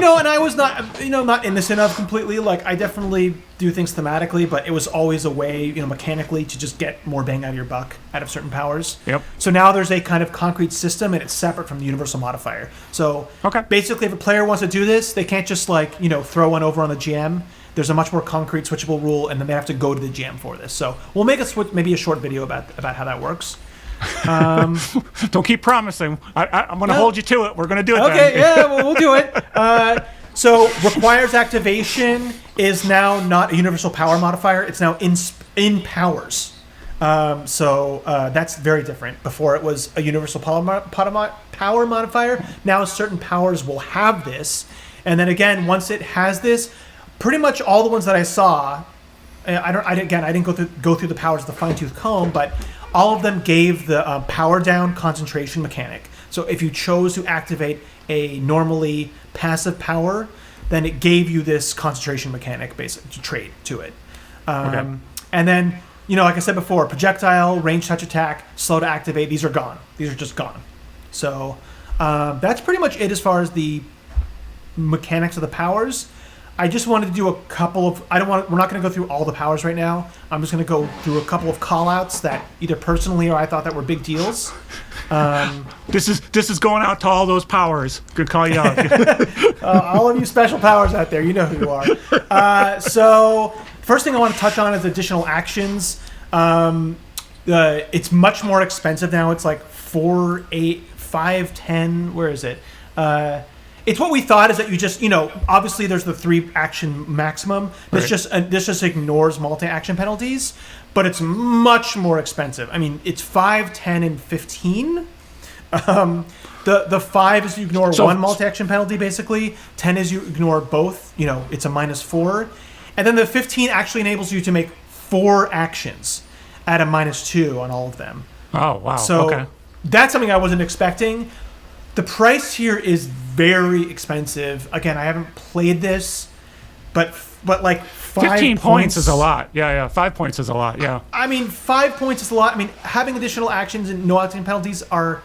I was not innocent of completely. Like, I definitely do things thematically, but it was always a way mechanically to just get more bang out of your buck out of certain powers. So now there's a kind of concrete system, and it's separate from the universal modifier. So basically, if a player wants to do this, they can't just throw one over on the GM. There's a much more concrete switchable rule, and then they have to go to the GM for this. So we'll make maybe a short video about how that works. Don't keep promising. I'm going to hold you to it. We're going to do it. Okay, well, we'll do it. So requires activation is now not a universal power modifier. It's now in powers. So that's very different. Before it was a universal power modifier. Now certain powers will have this, and then again, once it has this, pretty much all the ones that I saw, I didn't go through the powers of the fine-tooth comb, but all of them gave the power down concentration mechanic. So if you chose to activate a normally passive power, then it gave you this concentration mechanic basically trait to it. And then, like I said before, projectile, range touch attack, slow to activate, these are gone. These are just gone. So that's pretty much it as far as the mechanics of the powers. I just wanted to do a couple of. We're not going to go through all the powers right now. I'm just going to go through a couple of call-outs that either personally or I thought that were big deals. This is going out to all those powers. Good call you out. All of you special powers out there, you know who you are. So first thing I want to touch on is additional actions. It's much more expensive now. It's like 4, 8, 5, 10. Where is it? it's what we thought is that you just, obviously there's the 3 action maximum. This just ignores multi-action penalties, but it's much more expensive. I mean, it's 5, 10, and 15. The 5 is you ignore one multi-action penalty, basically. 10 is you ignore both. It's a -4. And then the 15 actually enables you to make 4 actions at a -2 on all of them. Oh, wow. So okay. That's something I wasn't expecting. The price here is very expensive. Again, I haven't played this, but like 15 points is a lot. Yeah. 5 points is a lot. Yeah. I mean, 5 points is a lot. I mean, having additional actions and no action penalties are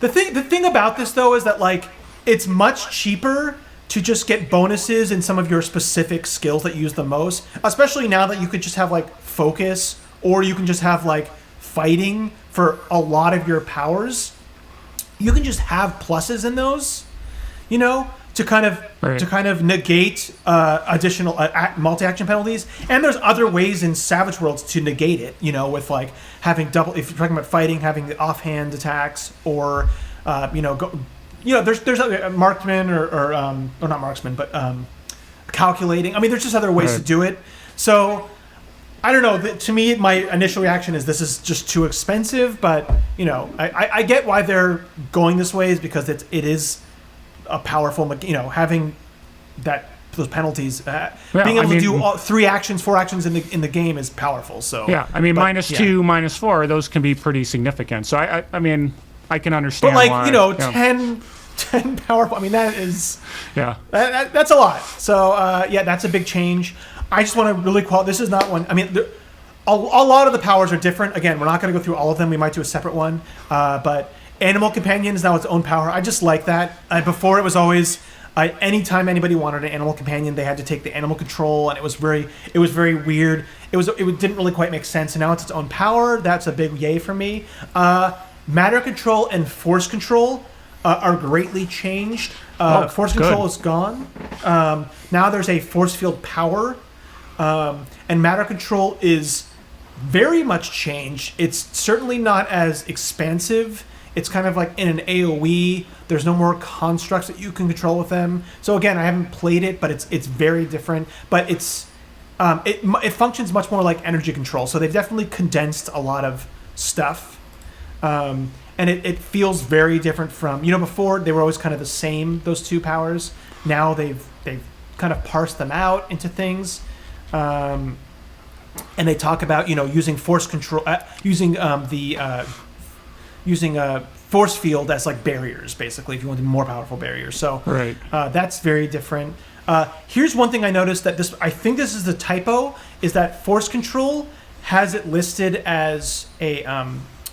the thing. The thing about this though is that like it's much cheaper to just get bonuses in some of your specific skills that you use the most, especially now that you could just have like focus, or you can just have like fighting for a lot of your powers. You can just have pluses in those, to kind of negate additional multi-action penalties. And there's other ways in Savage Worlds to negate it, with like having double. If you're talking about fighting, having the offhand attacks, or there's other marksman or not marksman, but calculating. I mean, there's just other ways to do it. So I don't know. To me, my initial reaction is this is just too expensive. But I get why they're going this way, is because it is a powerful. Having those penalties, being able to do 3 actions, 4 actions in the game is powerful. So yeah, I mean, -2, -4, those can be pretty significant. So I mean, I can understand. But like why, 10 powerful. I mean, that is that's a lot. So that's a big change. I just want to really this is not one. I mean, a lot of the powers are different. Again, we're not going to go through all of them. We might do a separate one. But Animal Companion is now its own power. I just like that. Before it was always anytime anybody wanted an Animal Companion, they had to take the animal control, and it was very weird. It didn't really quite make sense. And now it's its own power. That's a big yay for me. Matter control and force control are greatly changed. Force control is gone. Now there's a force field power. And matter control is very much changed. It's certainly not as expansive. It's kind of like in an AoE. There's no more constructs that you can control with them. So again, I haven't played it, but it's very different. But it functions much more like energy control. So they've definitely condensed a lot of stuff. And it feels very different from, before they were always kind of the same, those 2 powers. Now they've kind of parsed them out into things. And they talk about using force control, using a force field as like barriers, basically, if you wanted more powerful barriers. So that's very different. Here's one thing I noticed that I think this is the typo, is that force control has it listed as a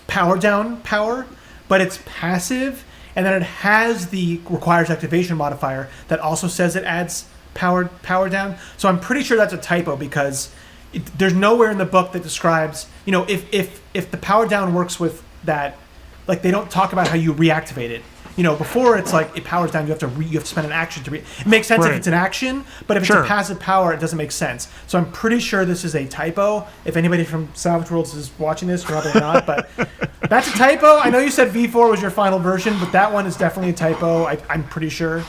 power down power, but it's passive, and then it has the requires activation modifier that also says it adds power down. So I'm pretty sure that's a typo, because there's nowhere in the book that describes, if the power down works with that, like they don't talk about how you reactivate it. Before it's like it powers down, you have to spend an action to it makes sense if it's an action, but if it's a passive power, it doesn't make sense. So I'm pretty sure this is a typo. If anybody from Savage Worlds is watching this, probably not, but that's a typo. I know you said V4 was your final version, but that one is definitely a typo. I'm pretty sure.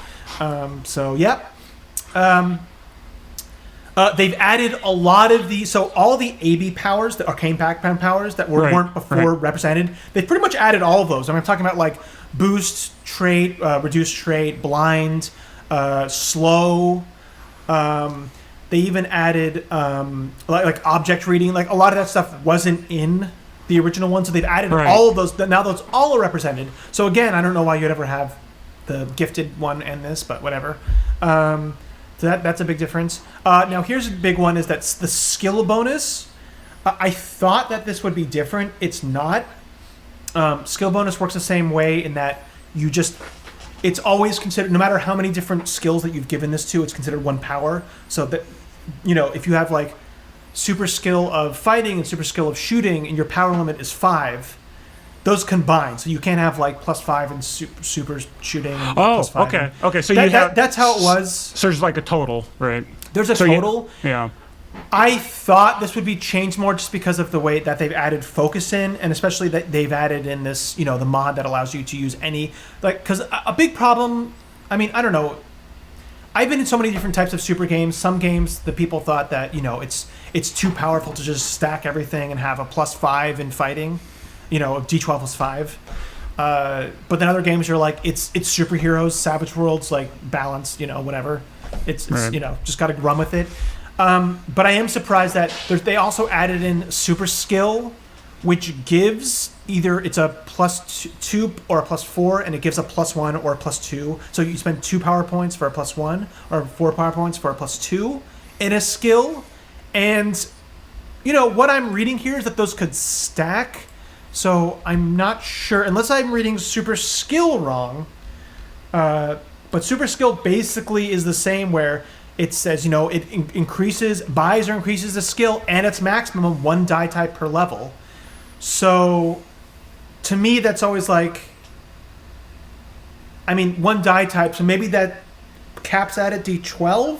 They've added a lot of all the AB powers, the arcane background powers that weren't before represented. They've pretty much added all of those. I'm talking about like boost, trait, reduced trait, blind, slow. They even added like object reading. Like a lot of that stuff wasn't in the original one, so they've added all of those. Now those all are represented. So again, I don't know why you'd ever have the gifted one and this, but whatever. So that's a big difference. Now here's a big one, is that the skill bonus. I thought that this would be different. It's not. Skill bonus works the same way in that it's always considered, no matter how many different skills that you've given this to, it's considered 1 power. So that, if you have like super skill of fighting and super skill of shooting and your power limit is 5, those combine. So you can't have like +5 and super shooting. And +5. Okay. So that's how it was. So there's like a total, right? There's a total. Yeah. I thought this would be changed more just because of the way that they've added focus in, and especially that they've added in this, the mod that allows you to use any, because a big problem I mean, I don't know. I've been in so many different types of super games. Some games, the people thought that, it's too powerful to just stack everything and have a +5 in fighting, D12 plus 5. But then other games are like, it's superheroes, Savage Worlds, like balanced, whatever. It's Right. just got to run with it. But I am surprised that they also added in super skill, which gives either it's a +2 or a +4, and it gives a +1 or a +2. So you spend 2 power points for a +1 or 4 power points for a +2 in a skill. And, what I'm reading here is that those could stack. So I'm not sure, unless I'm reading super skill wrong. But super skill basically is the same, where it says, it buys or increases the skill and its maximum 1 die type per level. So to me, that's always like, 1 die type. So maybe that caps at D12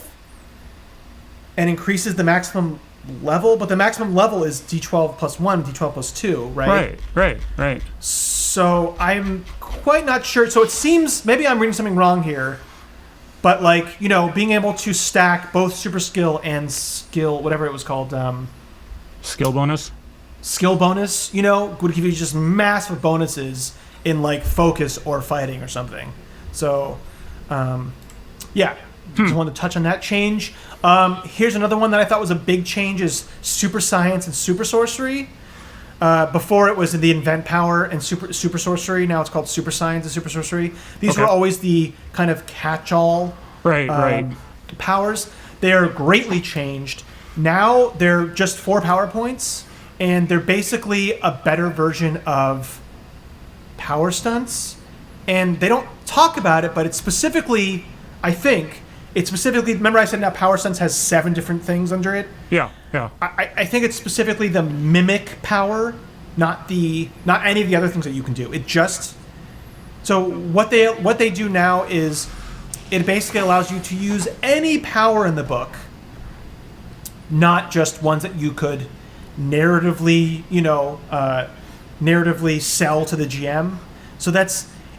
and increases the maximum level, but the maximum level is D12 plus 1, D12 plus 2, right? Right. So I'm quite not sure. So it seems, maybe I'm reading something wrong here, but being able to stack both super skill and skill, whatever it was called, Skill bonus. skill bonus, would give you just massive bonuses in focus or fighting or something. So, just wanted to touch on that change. Here's another one that I thought was a big change: is super science and super sorcery. Before it was the invent power and super sorcery. Now it's called super science and super sorcery. These were always the kind of catch-all powers. They are greatly changed. Now they're just 4 power points, and they're basically a better version of power stunts. And they don't talk about it, but it's specifically, remember I said now power stunts has 7 different things under it? Yeah. I think it's specifically the mimic power, not any of the other things that you can do. So what they do now is it basically allows you to use any power in the book, not just ones that you could narratively sell to the GM. So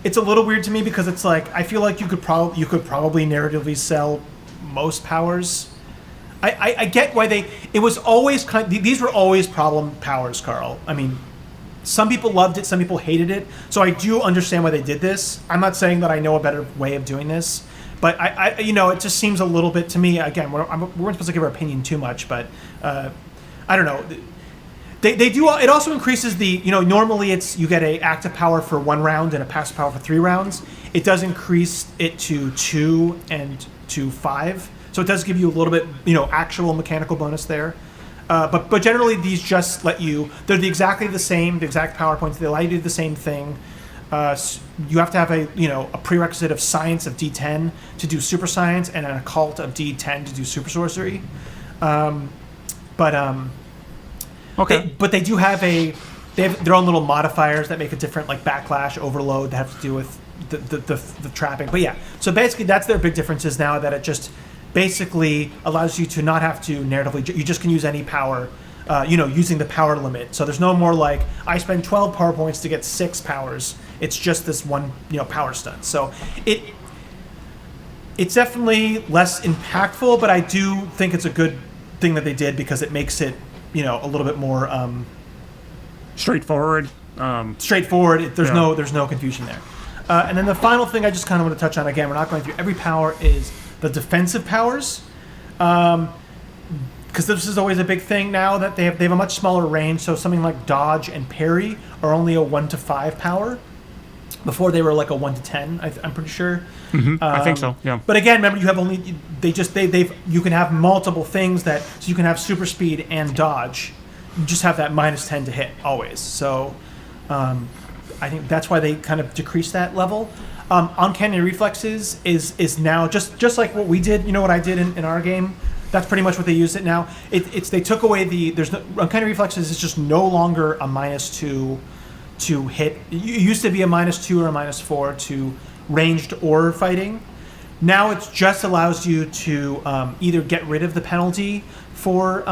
it's a little weird to me, because it's like, I feel like you could probably narratively sell most powers. I get why it was always these were always problem powers, Carl. Some people loved it, some people hated it. So I do understand why they did this. I'm not saying that I know a better way of doing this, but it just seems a little bit to me. Again, we weren't supposed to give our opinion too much, but I don't know. They do. It also increases the. Normally you get a active power for 1 round and a passive power for 3 rounds. It does increase it to 2 and to 5. So it does give you a little bit, actual mechanical bonus there. But generally these just let you. They're exactly the same. The exact power points. They allow you to do the same thing. You have to have a prerequisite of science of D10 to do super science, and an occult of D10 to do super sorcery. Okay. But they do have they have their own little modifiers that make it different, like backlash, overload, that have to do with the trapping. But yeah, so basically that's their big differences now, that it just basically allows you to not have to narratively, you just can use any power, using the power limit. So there's no more like, I spend 12 power points to get 6 powers. It's just this one, power stunt. So it's definitely less impactful, but I do think it's a good thing that they did, because it makes it, a little bit more straightforward. There's no confusion there. And then the final thing I just kind of want to touch on, again, we're not going through every power, is the defensive powers. Because this is always a big thing now, that they have a much smaller range. So something like dodge and parry are only a 1 to 5 power. Before they were like a 1 to 10, I'm pretty sure. I think so. Yeah. But again, remember, you have only you can have multiple things so you can have super speed and dodge. You just have that -10 to hit always. So I think that's why they kind of decreased that level. Uncanny reflexes is now just like what we did. What I did in our game. That's pretty much what they used it now. They took away uncanny reflexes is just no longer a -2 to hit. It used to be a -2 or a -4 to ranged or fighting. Now it just allows you to either get rid of the penalty for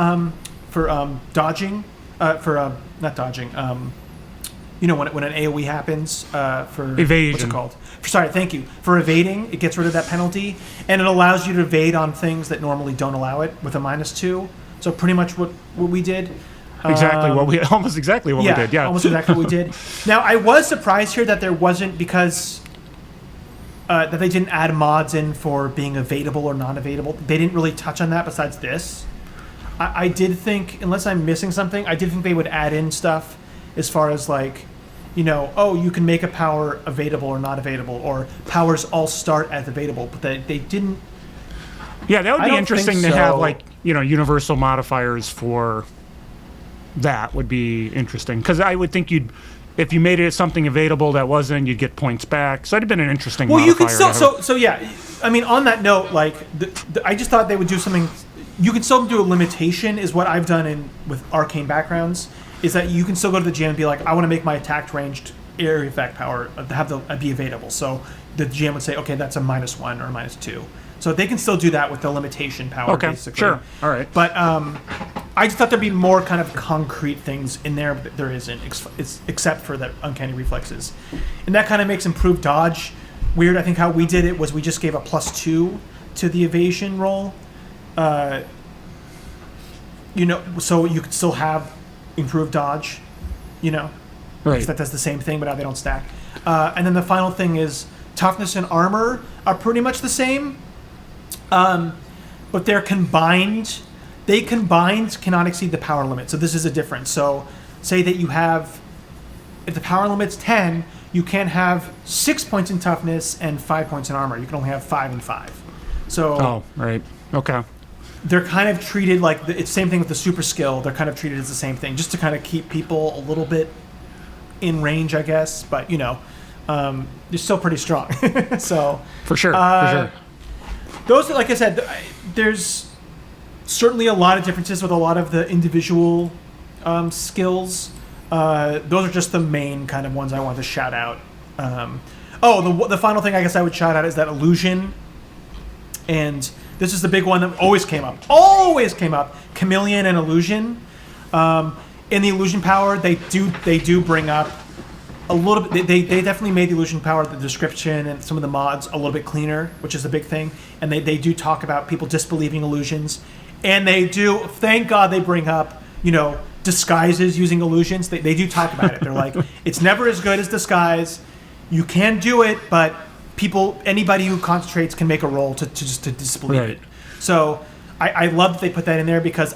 dodging, not dodging. When an AOE happens for evasion. What's it called? Thank you for evading. It gets rid of that penalty, and it allows you to evade on things that normally don't allow it with a -2. So pretty much what we did. Almost exactly what we did. Yeah, almost exactly what we did. Now I was surprised here that there wasn't, because that they didn't add mods in for being evadable or non-evadable. They didn't really touch on that besides this. I did think, unless I'm missing something, I did think they would add in stuff as far as like, you can make a power evadable or not evadable, or powers all start as evadable, but they didn't. Yeah, that would be interesting to have, like, universal modifiers for that would be interesting. Because I would think if you made it something evadable that wasn't, you'd get points back. So that'd have been an interesting modifier. You could still, yeah. I mean, on that note, like, I just thought they would do something. You can still do a limitation, is what I've done with arcane backgrounds, is that you can still go to the GM and be like, I want to make my attacked ranged area effect power be evadable. So the GM would say, okay, that's a -1 or a -2. So they can still do that with the limitation power, basically. Sure. All right. But I just thought there'd be more kind of concrete things in there, but there isn't, except for the uncanny reflexes. And that kind of makes improved dodge weird. I think how we did it was we just gave a +2 to the evasion roll. So you could still have improved dodge, Right. because that does the same thing, but now they don't stack. And then the final thing is toughness and armor are pretty much the same, but they're combined. They combined cannot exceed the power limit. So this is a difference. So say that you have, if the power limit's 10, you can't have 6 points in toughness and 5 points in armor. You can only have 5 and 5. So. Oh, right. Okay. They're kind of treated like it's same thing with the super skill. They're kind of treated as the same thing, just to kind of keep people a little bit in range, I guess. But they're still pretty strong. So for sure. Those, like I said, there's certainly a lot of differences with a lot of the individual skills. Those are just the main kind of ones I wanted to shout out. The final thing I guess I would shout out is that illusion, and this is the big one that always came up. Chameleon and illusion. In the illusion power, they do bring up a little bit. They definitely made the illusion power, the description and some of the mods, a little bit cleaner, which is a big thing. And they do talk about people disbelieving illusions, and they do. Thank God they bring up disguises using illusions. They do talk about it. They're like, it's never as good as disguise. You can do it, but anybody who concentrates can make a roll to disbelieve it. So I love that they put that in there, because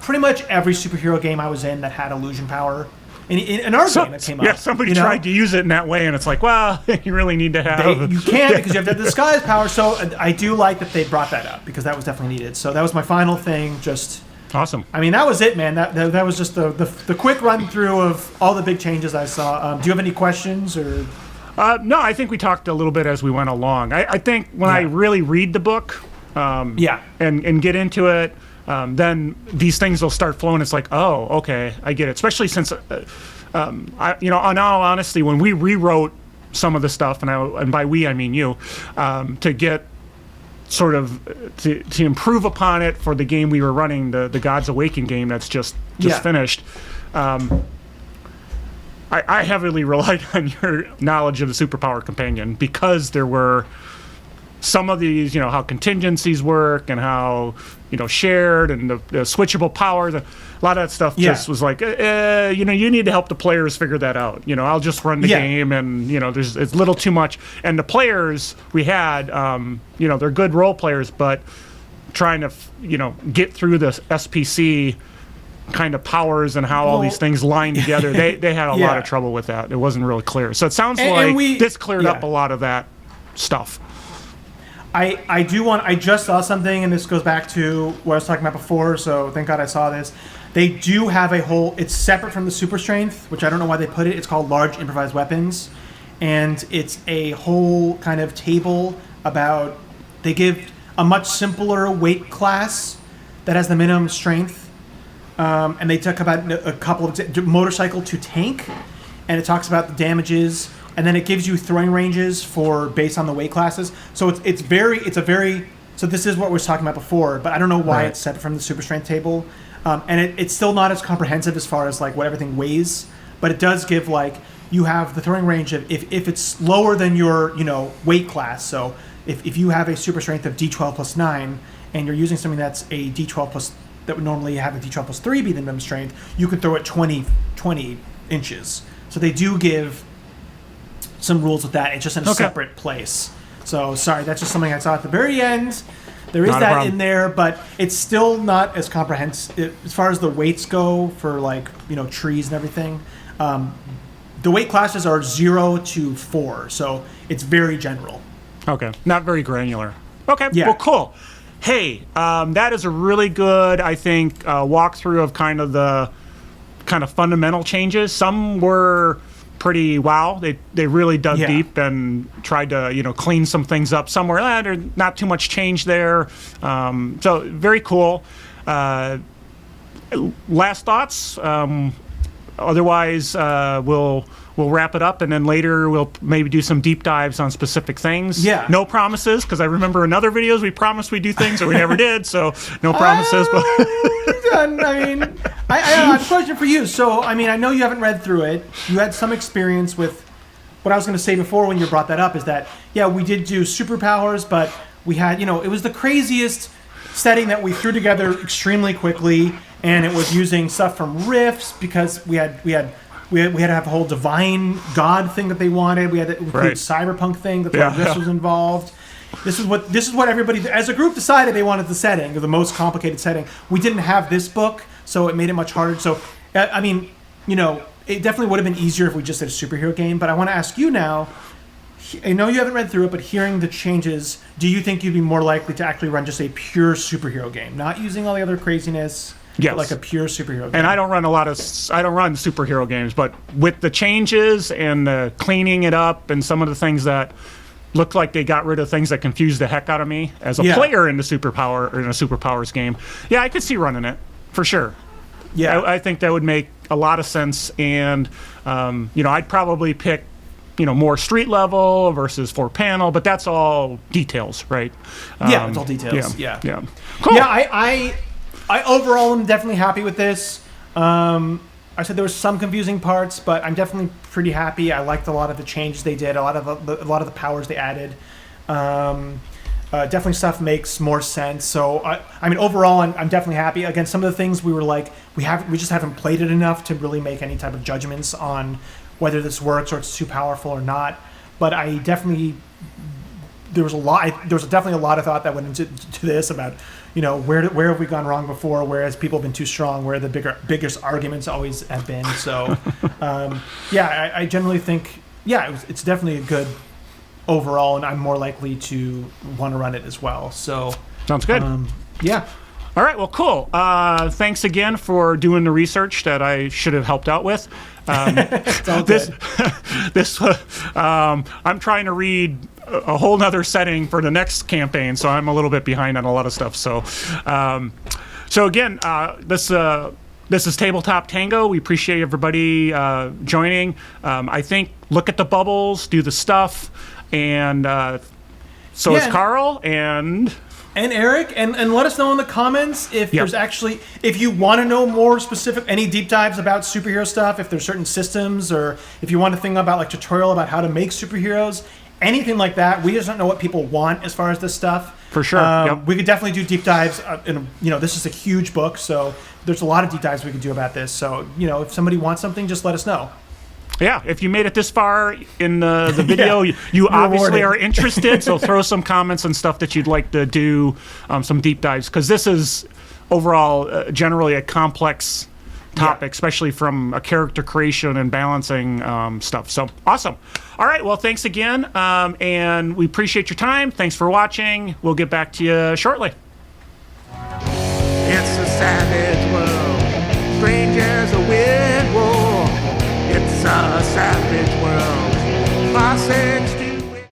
pretty much every superhero game I was in that had illusion power, in our game that came up. Yeah, somebody tried to use it in that way, and it's like, well, you really need to have. You can't, because you have the disguise power. So I do like that they brought that up, because that was definitely needed. So that was my final thing. Just awesome. I mean, that was it, man. That was just the quick run through of all the big changes I saw. Do you have any questions or? No, I think we talked a little bit as we went along. I think when I really read the book, and get into it, then these things will start flowing. It's like, oh, okay, I get it. Especially since, in all honesty, when we rewrote some of the stuff, and by we I mean you, to get sort of to improve upon it for the game we were running, the Gods Awaken game that's just finished. I heavily relied on your knowledge of the superpower companion, because there were some of these, how contingencies work and how, shared and the switchable powers. A lot of that stuff just was like, you need to help the players figure that out. I'll just run the game, and, it's a little too much. And the players we had, they're good role players, but trying to, get through the SPC kind of powers and how all these things line together, they had a lot of trouble with that. It wasn't really clear. So it sounds this cleared up a lot of that stuff. I just saw something, and this goes back to what I was talking about before, so thank God I saw this. They do have it's separate from the super strength, which I don't know why they put it. It's called large improvised weapons, and it's a whole kind of table about, they give a much simpler weight class that has the minimum strength. And they talk about a couple of motorcycle to tank, and it talks about the damages, and then it gives you throwing ranges based on the weight classes. So so this is what we were talking about before, but I don't know why it's separate from the super strength table, and it's still not as comprehensive as far as like what everything weighs, but it does give you have the throwing range of if it's lower than your weight class. So if you have a super strength of D12 plus 9 and you're using something that's a D12 plus that would normally have a D12 plus 3 be the minimum strength, you could throw it 20 inches. So they do give some rules with that. It's just in a separate place. So sorry, that's just something I saw at the very end. There is that in there, but it's still not as comprehensive as far as the weights go for trees and everything. The weight classes are 0 to 4, so it's very general. Okay, not very granular. Okay, yeah. Well, cool. Hey, that is a really good, I think, walkthrough of kind of the fundamental changes. Some were pretty wow. They really dug deep and tried to clean some things up somewhere. There's not too much change there. So very cool. Last thoughts. Otherwise, we'll wrap it up, and then later we'll maybe do some deep dives on specific things. Yeah. No promises, because I remember in other videos we promised we'd do things, and we never did. So no promises. But I have a question for you. So I know you haven't read through it. You had some experience with what I was going to say before when you brought that up. Is that we did do superpowers, but we had it was the craziest setting that we threw together extremely quickly, and it was using stuff from riffs because we had to have a whole divine god thing that they wanted. We had to include cyberpunk thing that this was involved. This is what everybody as a group decided they wanted the setting, or the most complicated setting. We didn't have this book, so it made it much harder. So it definitely would have been easier if we just did a superhero game. But I want to ask you now. I know you haven't read through it, but hearing the changes, do you think you'd be more likely to actually run just a pure superhero game, not using all the other craziness? Yes. But like a pure superhero game. And I don't run superhero games, but with the changes and the cleaning it up and some of the things that looked like they got rid of things that confused the heck out of me as a player in a superpowers game. Yeah, I could see running it for sure. Yeah, I think that would make a lot of sense, and I'd probably pick more street level versus 4-panel, but that's all details, right? It's all details. Yeah. Cool. Yeah, I overall am definitely happy with this. I said there was some confusing parts, but I'm definitely pretty happy. I liked a lot of the changes they did, a lot of the powers they added. Definitely stuff makes more sense. So overall, I'm definitely happy. Again, some of the things we were like, we just haven't played it enough to really make any type of judgments on whether this works or it's too powerful or not. But I definitely there was definitely a lot of thought that went into this about where have we gone wrong before, whereas people have been too strong, where the biggest arguments always have been. So I generally think it's definitely a good overall, and I'm more likely to want to run it as well. So sounds good. All right, well, cool. Thanks again for doing the research that I should have helped out with. I'm trying to read a whole nother setting for the next campaign, so I'm a little bit behind on a lot of stuff. So, again, this is Tabletop Tango. We appreciate everybody joining. I think look at the bubbles, do the stuff, and is Carl and Eric, and let us know in the comments if there's actually, if you want to know more specific, any deep dives about superhero stuff, if there's certain systems, or if you want to think about tutorial about how to make superheroes, anything like that. We just don't know what people want as far as this stuff. For sure. We could definitely do deep dives. This is a huge book, so there's a lot of deep dives we could do about this. So, if somebody wants something, just let us know. Yeah, if you made it this far in the video, you obviously are interested, so throw some comments and stuff that you'd like to do, some deep dives, because this is overall generally a complex topic, especially from a character creation and balancing stuff. So awesome. All right, well, thanks again, and we appreciate your time. Thanks for watching. We'll get back to you shortly. It's a savage world, strange as a weird war. It's a savage world, bossing